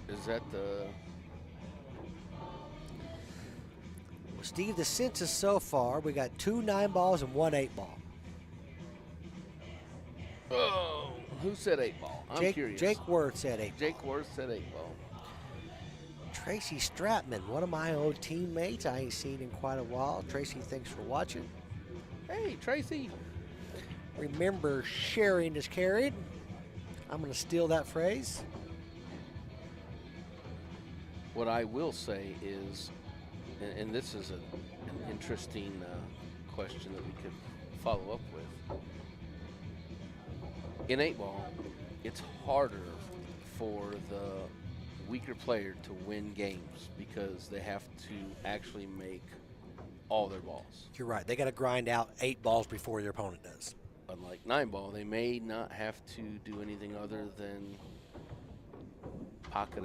Speaker 1: Is that the?
Speaker 2: Steve, the census so far, we got 2 9 balls and 1 8 ball.
Speaker 1: Oh, who said 8 ball? I'm curious.
Speaker 2: Jake Worth said 8 ball.
Speaker 1: Jake Worth said 8 ball.
Speaker 2: Tracy Stratman, one of my old teammates I ain't seen in quite a while. Tracy, thanks for watching.
Speaker 1: Hey, Tracy.
Speaker 2: Remember, sharing is caring. I'm going to steal that phrase.
Speaker 1: What I will say is, and this is an interesting question that we could follow up with. In 8 ball, it's harder for the weaker player to win games because they have to actually make all their balls.
Speaker 2: You're right. They got to grind out 8 balls before their opponent does.
Speaker 1: Unlike 9 ball, they may not have to do anything other than pocket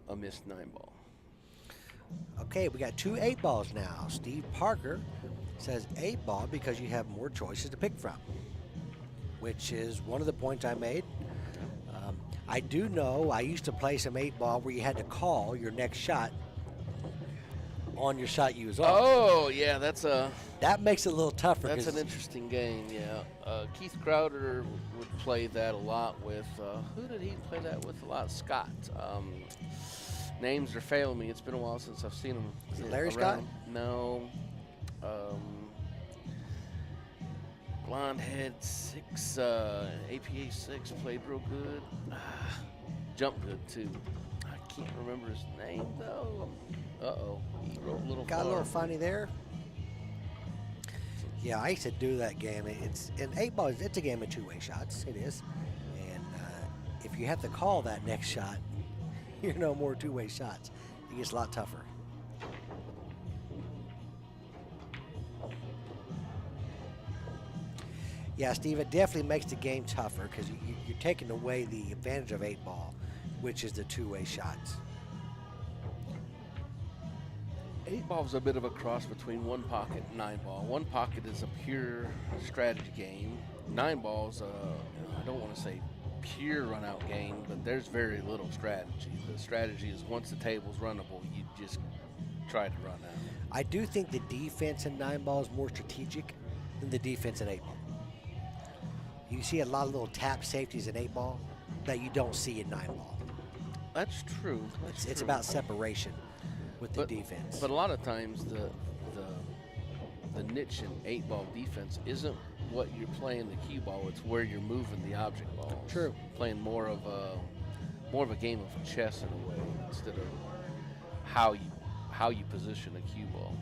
Speaker 1: a missed 9 ball.
Speaker 2: Okay, we got 2 8 balls now. Steve Parker says 8 ball because you have more choices to pick from, which is one of the points I made. I do know I used to play some 8 ball where you had to call your next shot on your shot you was on.
Speaker 1: Oh yeah, that's
Speaker 2: That makes it a little tougher.
Speaker 1: an interesting game. Yeah, Keith Crowder would play that a lot with. Who did he play that with a lot? Scott. Names are failing me. It's been a while since I've seen him.
Speaker 2: Is it Larry
Speaker 1: around.
Speaker 2: Scott?
Speaker 1: No. Blonde head 6, APA 6 played real good. Jumped good too. I can't remember his name though. He wrote a little.
Speaker 2: Got
Speaker 1: far.
Speaker 2: a little funny there. Yeah, I used to do that game. It's an 8 ball. It's a game of 2-way shots. It is, and if you have to call that next shot, you're no more 2-way shots. It gets a lot tougher. Yeah, Steve, it definitely makes the game tougher because you're taking away the advantage of 8 ball, which is the 2-way shots.
Speaker 1: 8 ball is a bit of a cross between 1 pocket and 9 ball. 1 pocket is a pure strategy game. 9 ball is I don't want to say pure run out game, but there's very little strategy. The strategy is once the table's runnable, you just try to run out.
Speaker 2: I do think the defense in 9 ball is more strategic than the defense in 8 ball. You see a lot of little tap safeties in 8 ball that you don't see in 9 ball.
Speaker 1: That's true.
Speaker 2: It's about separation with the defense.
Speaker 1: But a lot of times the niche in 8 ball defense isn't what you're playing the cue ball, it's where you're moving the object balls.
Speaker 2: True.
Speaker 1: Playing more of a game of chess in a way instead of how you position a cue ball.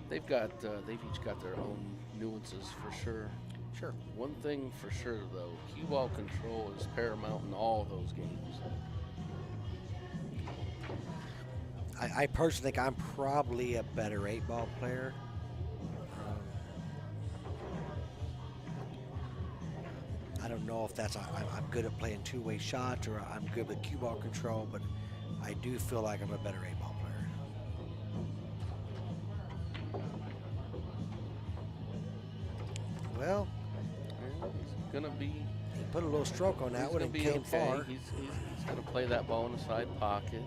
Speaker 1: They've each got their own nuances for sure.
Speaker 2: Sure.
Speaker 1: One thing for sure though, cue ball control is paramount in all those games.
Speaker 2: I personally think I'm probably a better 8-ball player. I don't know if that's I'm good at playing 2-way shots or I'm good with cue ball control, but I do feel like I'm a better 8-ball player. Well,
Speaker 1: He's gonna be.
Speaker 2: he put a little stroke on that
Speaker 1: He's
Speaker 2: one
Speaker 1: gonna
Speaker 2: and
Speaker 1: be
Speaker 2: came
Speaker 1: okay.
Speaker 2: far.
Speaker 1: He's gonna play that ball in the side pocket.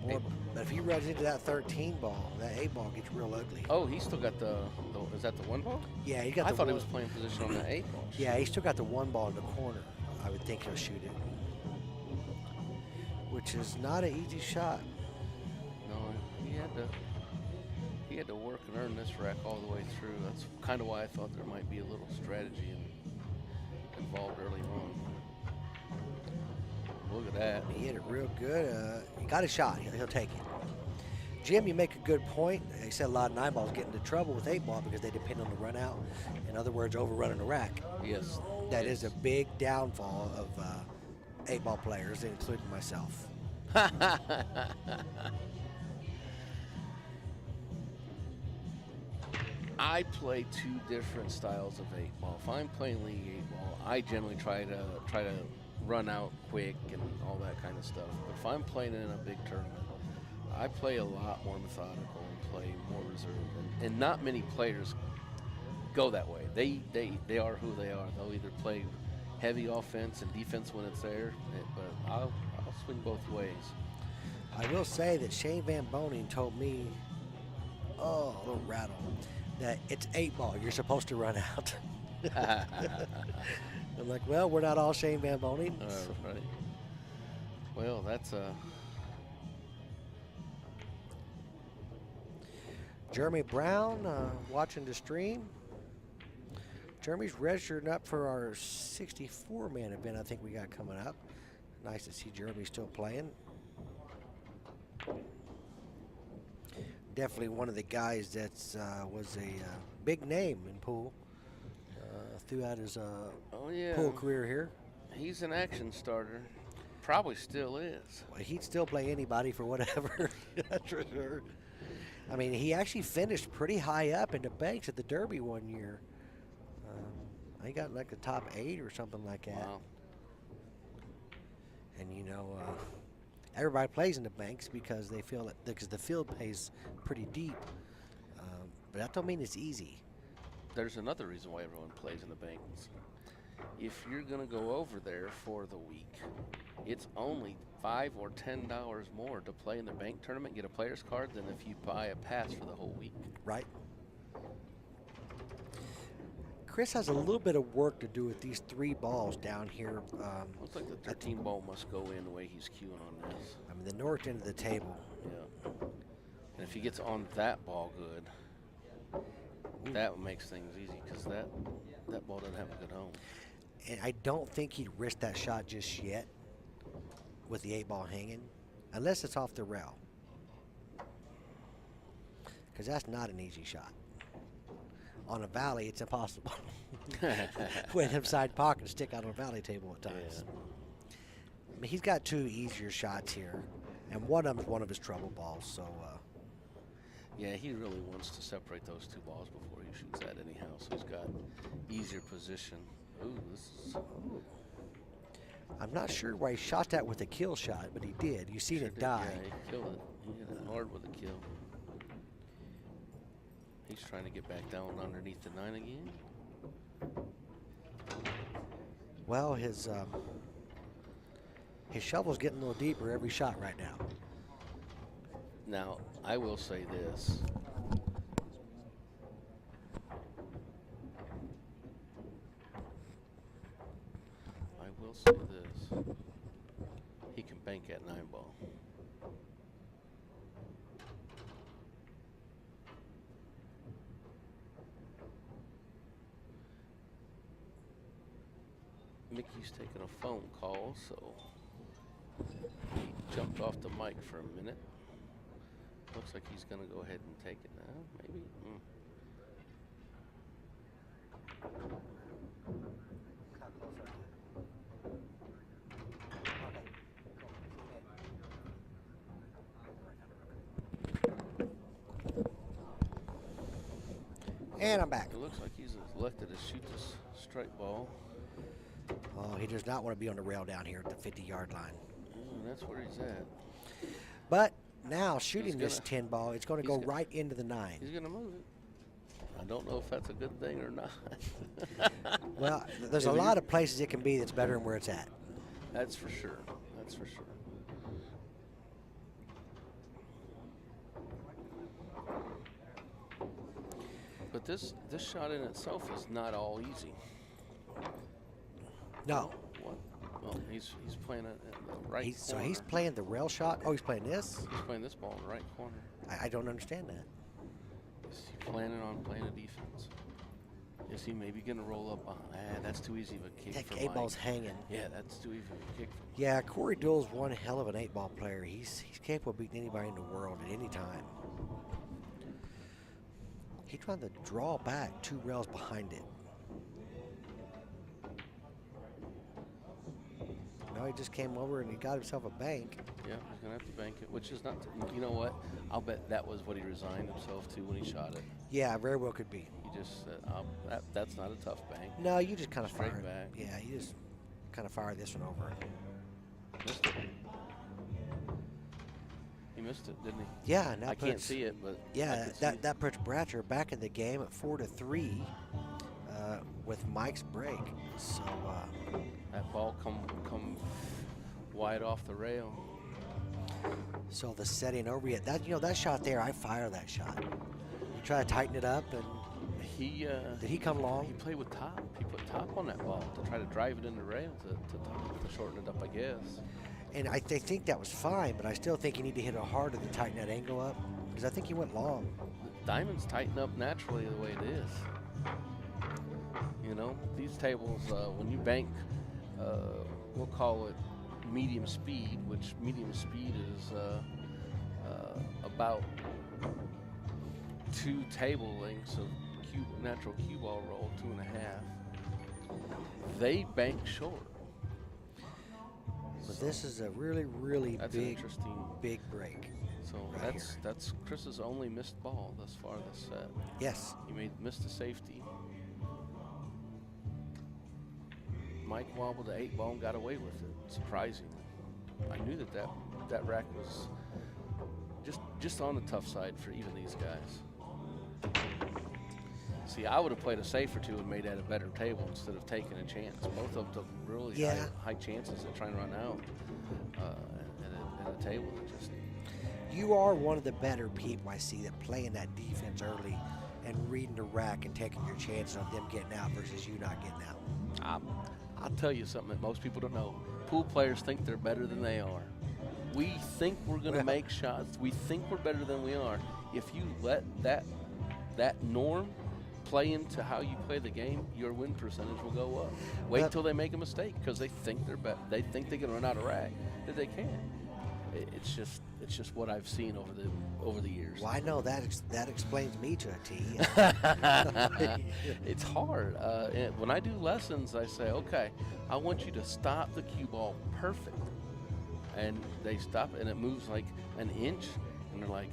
Speaker 2: But if he runs into that 13 ball, that 8-ball gets real ugly.
Speaker 1: Oh, he still got the is that the 1 ball?
Speaker 2: Yeah, he got
Speaker 1: I
Speaker 2: the
Speaker 1: thought he
Speaker 2: one-
Speaker 1: was playing position on the 8 ball.
Speaker 2: Yeah, he still got the 1 ball in the corner. I would think he'll shoot it, which is not an easy shot.
Speaker 1: No, he had to work and earn this rack all the way through. That's kind of why I thought there might be a little strategy involved early on. Look at that.
Speaker 2: He hit it real good. He got a shot. He'll take it. Jim, you make a good point. They said a lot of 9-balls get into trouble with 8-ball because they depend on the run out. In other words, overrunning the rack.
Speaker 1: Yes.
Speaker 2: That is a big downfall of 8-ball players, including myself.
Speaker 1: I play 2 different styles of 8-ball. If I'm playing league 8-ball, I generally try to run out quick and all that kind of stuff. But if I'm playing in a big tournament, I play a lot more methodical and play more reserved. And not many players go that way. They are who they are. They'll either play heavy offense and defense when it's there, but I'll swing both ways.
Speaker 2: I will say that Shane Van Boning told me, a little rattle, that it's 8-ball. You're supposed to run out. I'm like, well, we're not all Shane Van Boning.
Speaker 1: Right. Well, that's
Speaker 2: Jeremy Brown watching the stream. Jeremy's registering up for our 64-man event I think we got coming up. Nice to see Jeremy still playing. Definitely one of the guys that was a big name in pool throughout his pool career here.
Speaker 1: He's an action starter. Probably still is.
Speaker 2: Well, he'd still play anybody for whatever. That's for sure. I mean, he actually finished pretty high up in the banks at the Derby one year. He got like the top 8 or something like that.
Speaker 1: Wow.
Speaker 2: And you know, everybody plays in the banks because they feel that because the field plays pretty deep. But that don't mean it's easy.
Speaker 1: There's another reason why everyone plays in the banks. If you're going to go over there for the week, it's only $5 or $10 more to play in the bank tournament and get a player's card than if you buy a pass for the whole week.
Speaker 2: Right. Chris has a little bit of work to do with these 3 balls down here.
Speaker 1: Looks like the 13 ball must go in the way he's queuing on this.
Speaker 2: I mean, the north end of the table.
Speaker 1: Yeah. And if he gets on that ball good, that makes things easy because that ball doesn't have a good home.
Speaker 2: And I don't think he'd risk that shot just yet with the 8 ball hanging, unless it's off the rail. Because that's not an easy shot. On a valley, it's impossible. With him side pocket stick out on a valley table at times.
Speaker 1: Yeah.
Speaker 2: I mean, he's got 2 easier shots here, and one of them is one of his trouble balls. So,
Speaker 1: yeah, he really wants to separate those 2 balls before he shoots that anyhow. So he's got easier position. Ooh, this is.
Speaker 2: I'm not sure why he shot that with a kill shot, but he did. You seen it die.
Speaker 1: Yeah, he killed it. He hit it hard with a kill. He's trying to get back down underneath the 9 again.
Speaker 2: Well, his shovel's getting a little deeper every shot right now.
Speaker 1: Now, I will say this. He can bank at 9 ball. Mickey's taking a phone call, so he jumped off the mic for a minute. Looks like he's going to go ahead and take it now, maybe.
Speaker 2: And I'm back.
Speaker 1: It looks like he's elected to shoot this strike ball.
Speaker 2: Oh, he does not want to be on the rail down here at the 50-yard line.
Speaker 1: That's where he's at.
Speaker 2: But now shooting this 10 ball, it's going to go right into the 9.
Speaker 1: He's going to move it. I don't know if that's a good thing or not.
Speaker 2: Well, there's a lot of places it can be that's better than where it's at.
Speaker 1: That's for sure. That's for sure. But this shot in itself is not all easy.
Speaker 2: No.
Speaker 1: What? Well, he's playing it in the right corner.
Speaker 2: So he's playing the rail shot? Oh, he's playing this?
Speaker 1: He's playing this ball in the right corner.
Speaker 2: I don't understand that.
Speaker 1: Is he planning on playing a defense? Is he maybe going to roll up? That's too easy of a kick
Speaker 2: That
Speaker 1: for
Speaker 2: 8
Speaker 1: Mike.
Speaker 2: ball's hanging.
Speaker 1: Yeah, that's too easy of a kick for Mike.
Speaker 2: Yeah, Corey Deuel's one hell of an 8-ball player. He's capable of beating anybody in the world at any time. He's trying to draw back 2 rails behind it. No, he just came over and he got himself a bank.
Speaker 1: Yeah, he's going to have to bank it, which is not, you know what? I'll bet that was what he resigned himself to when he shot it.
Speaker 2: Yeah, very well could be.
Speaker 1: He just said, that's not a tough bank.
Speaker 2: No, you just kind of
Speaker 1: Straight
Speaker 2: fire it.
Speaker 1: back.
Speaker 2: Yeah, you just kind of fire this one over.
Speaker 1: Missed it. He missed it, didn't he?
Speaker 2: Yeah, now
Speaker 1: I can't see it, but
Speaker 2: yeah, that puts Bratcher back in the game at 4-3 with Mike's break. So
Speaker 1: that ball come wide off the rail.
Speaker 2: So the setting over yet. That shot there, I fire that shot. You try to tighten it up, and did he come long?
Speaker 1: He played with top. He put top on that ball to try to drive it in the rail to shorten it up, I guess.
Speaker 2: And I think that was fine, but I still think you need to hit it harder to tighten that angle up, because I think he went long.
Speaker 1: Diamonds tighten up naturally the way it is. You know, these tables, when you bank, we'll call it medium speed, which medium speed is about 2 table lengths of natural cue ball roll, 2.5. They bank short.
Speaker 2: But this is a really, really big break.
Speaker 1: So
Speaker 2: right
Speaker 1: that's Chris's only missed ball thus far this set.
Speaker 2: Yes.
Speaker 1: He missed a safety. Mike wobbled the 8 ball and got away with it, surprisingly. I knew that that rack was just on the tough side for even these guys. See, I would have played a safe or two and made that a better table instead of taking a chance. Both of them took really high chances at trying to run out at a table that just.
Speaker 2: You are one of the better people I see that playing that defense early and reading the rack and taking your chances on them getting out versus you not getting out.
Speaker 1: I'll tell you something that most people don't know. Pool players think they're better than they are. We think we're going to make shots. We think we're better than we are. If you let that norm play into how you play the game, your win percentage will go up. Wait till they make a mistake because they think they're better. They think they can run out of rack that they can't. It's just what I've seen over the years.
Speaker 2: Well, I know that explains me to a T.
Speaker 1: It's hard. When I do lessons, I say, okay, I want you to stop the cue ball perfect. And they stop it, and it moves like an inch, and they're like,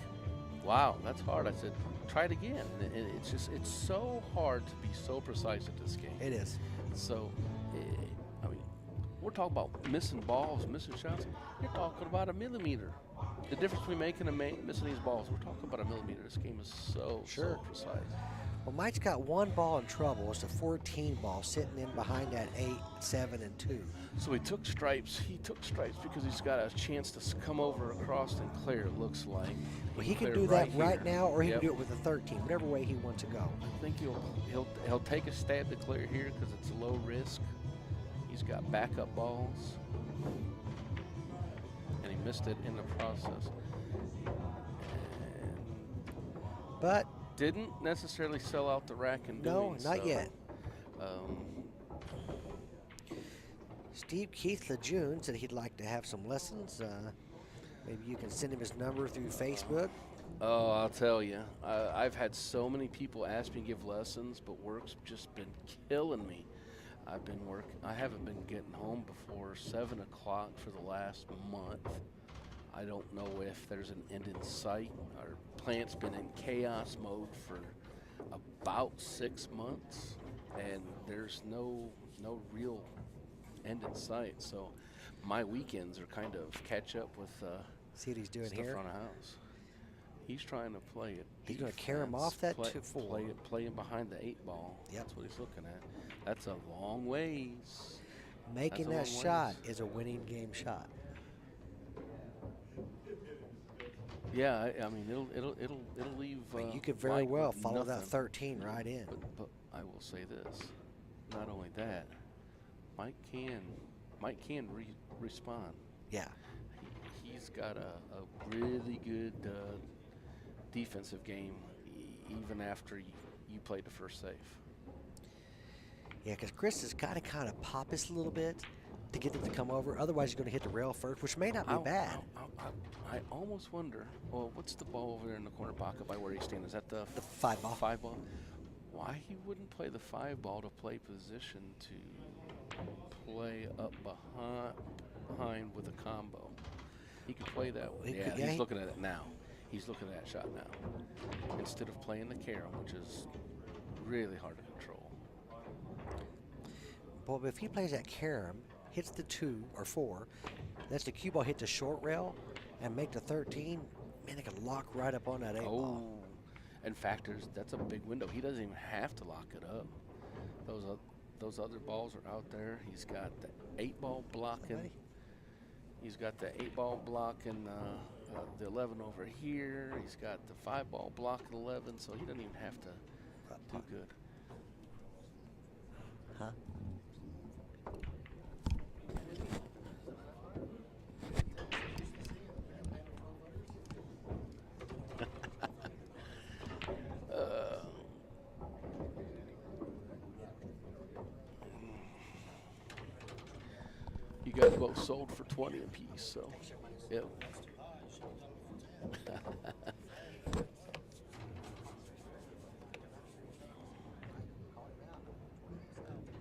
Speaker 1: wow, that's hard. I said, try it again. And it's so hard to be so precise at this game.
Speaker 2: It is.
Speaker 1: So, I mean, we're talking about missing balls, missing shots. You're talking about a millimeter. The difference between making and missing these balls, we're talking about a millimeter. This game is so precise.
Speaker 2: Well, Mike's got one ball in trouble. It's a 14 ball sitting in behind that 8, 7, and 2.
Speaker 1: So he took stripes. He took stripes because he's got a chance to come over across and clear, it looks like.
Speaker 2: Well, he can do that right now, or he can do it with a 13, whatever way he wants to go.
Speaker 1: I think he'll take a stab to clear here because it's low risk. He's got backup balls. And he missed it in the process.
Speaker 2: But
Speaker 1: didn't necessarily sell out the rack and
Speaker 2: no, not yet. Steve Keith Lejeune said he'd like to have some lessons. Maybe you can send him his number through Facebook.
Speaker 1: Oh, I'll tell you. I've had so many people ask me to give lessons, but work's just been killing me. I've been working. I haven't been getting home before 7 o'clock for the last month. I don't know if there's an end in sight. Our plant's been in chaos mode for about 6 months, and there's no real end in sight. So my weekends are kind of catch up with
Speaker 2: see what he's doing
Speaker 1: stuff
Speaker 2: here
Speaker 1: around the house. He's trying to play it.
Speaker 2: He's going to carry him off that 2-4.
Speaker 1: Play him behind the 8 ball.
Speaker 2: Yep.
Speaker 1: That's what he's looking at. That's a long ways.
Speaker 2: Making that shot is a winning game shot.
Speaker 1: Yeah, I mean it'll leave.
Speaker 2: You could very well follow
Speaker 1: nothing.
Speaker 2: that 13 right in.
Speaker 1: But I will say this: not only that, Mike can respond.
Speaker 2: Yeah,
Speaker 1: he's got a really good defensive game, even after you played the first safe.
Speaker 2: Yeah, because Chris has got to kind of pop this a little bit to get it to come over. Otherwise, you're going to hit the rail first, which may not be bad.
Speaker 1: I almost wonder, well, what's the ball over there in the corner pocket by where he's standing? Is that the
Speaker 2: 5 ball?
Speaker 1: 5 ball? Why he wouldn't play the 5 ball to play position to play up behind with a combo? He could play that way. Yeah, he's looking at it now. He's looking at that shot now. Instead of playing the carom, which is really hard to control.
Speaker 2: Well, if he plays that carom, hits the 2 or 4, lets the cue ball hit the short rail and make the 13, man, it can lock right up on that 8 ball.
Speaker 1: In fact, that's a big window. He doesn't even have to lock it up. Those other balls are out there. He's got the 8 ball blocking. He's got the 8 ball blocking the 11 over here. He's got the 5 ball blocking 11, so he doesn't even have to do good.
Speaker 2: Huh?
Speaker 1: You guys both sold for 20 apiece, so yep.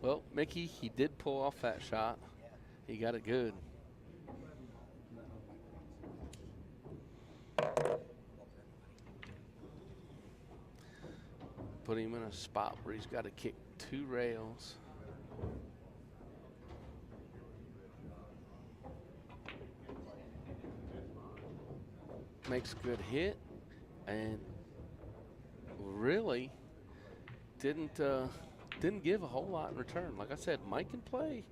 Speaker 1: Well, Mickey, he did pull off that shot. He got it good. Put him in a spot where he's got to kick 2 rails. makes a good hit, and really didn't give a whole lot in return. Like I said, Mike can play.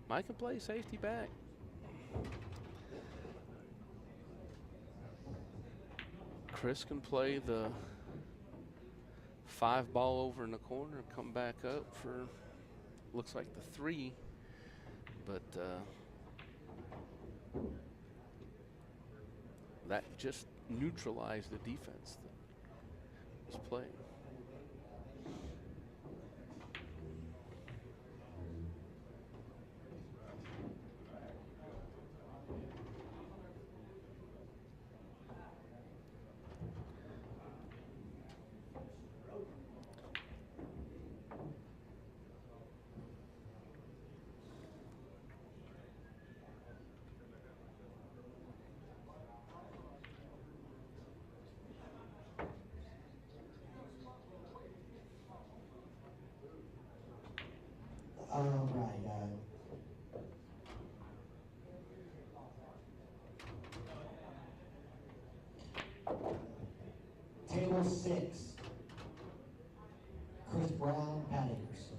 Speaker 1: Mike can play safety back. Chris can play the 5 ball over in the corner and come back up for, looks like the 3. But that just neutralized the defense that was playing.
Speaker 2: All right. Table 6, Chris Brown, Packers.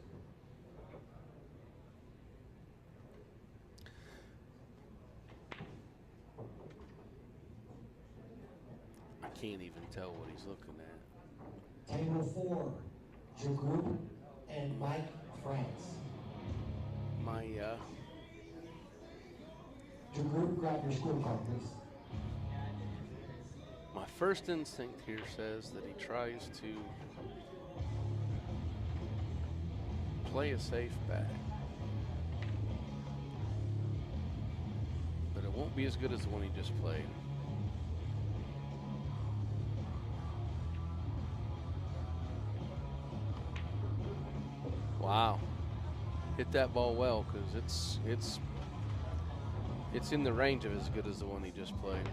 Speaker 1: I can't even tell what he's looking at.
Speaker 2: Table 4, Jagroup and Mike France.
Speaker 1: My
Speaker 2: Jagroup, grab your scorecard, please.
Speaker 1: my first instinct here says that he tries to play a safe back. But it won't be as good as the one he just played. Wow. Hit that ball well, because it's in the range of as good as the one he just played.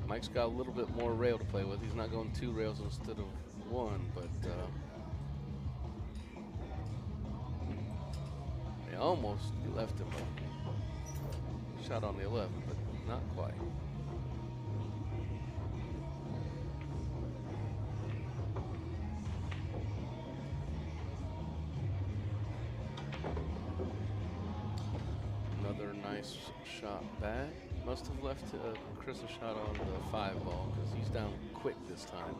Speaker 1: Mike's got a little bit more rail to play with. He's not going 2 rails instead of 1, but he almost left him a shot on the 11, but not quite. Another nice shot back. Must have left Chris a shot on the 5 ball, because he's down quick this time.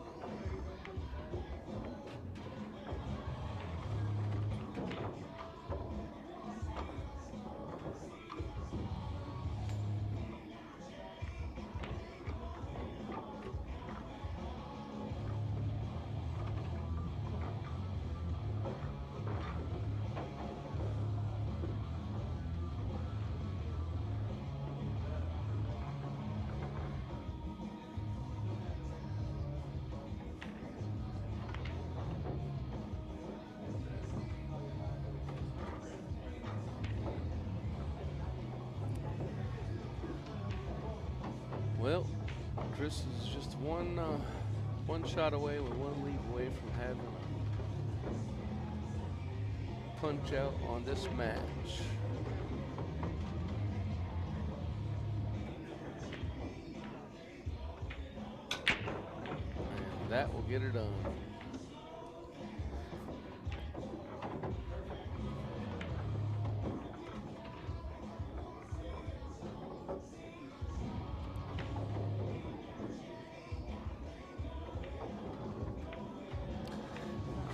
Speaker 1: Well, Chris is just one shot away, with 1 lead away from having a punch out on this match. And that will get her done.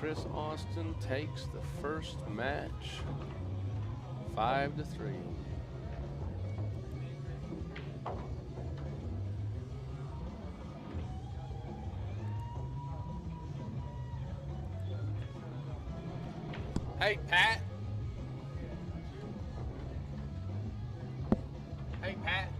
Speaker 1: Chris Austin takes the first match 5-3. Hey, Pat. Hey, Pat.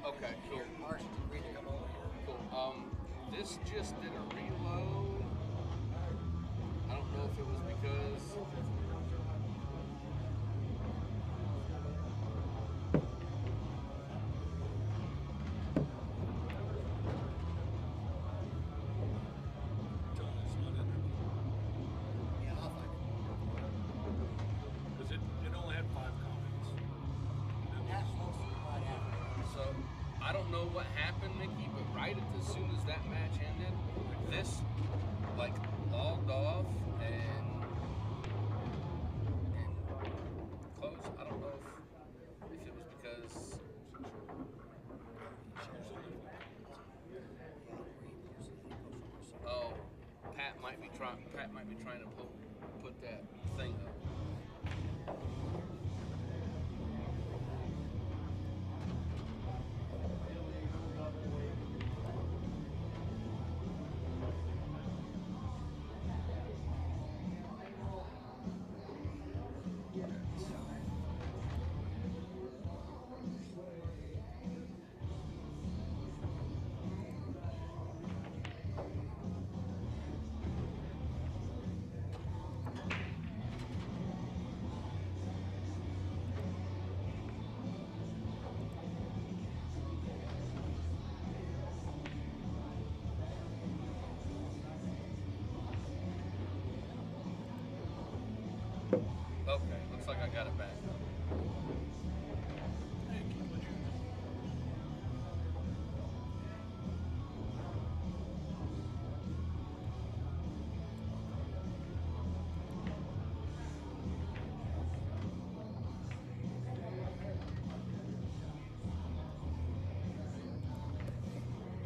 Speaker 1: Okay, cool. Cool. This just did a reload. I don't know if it was because
Speaker 2: Yeah, I'll find it.
Speaker 3: Because it only had 5 comments.
Speaker 2: That's mostly right after.
Speaker 1: so. I don't know what happened, Mickey, but right as soon as that match ended, this like logged off and closed. I don't know if it was because oh Pat might be trying to put that thing up. Okay, looks like I got it back.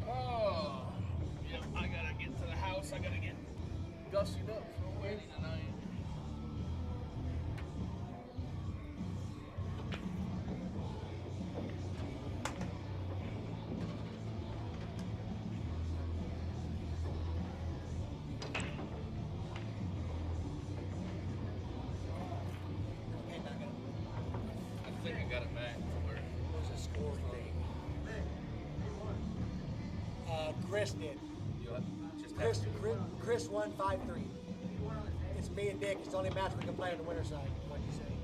Speaker 1: Oh, yeah, I gotta get to the house. I gotta get gussied up for a wedding tonight.
Speaker 2: Okay, back up.
Speaker 1: I think I got it back to where.
Speaker 2: What's the score thing? Chris did.
Speaker 1: You just
Speaker 2: Chris,
Speaker 1: have to.
Speaker 2: Chris won 5-3. It's me and Nick. It's the only match we can play on the winter side. What'd you say?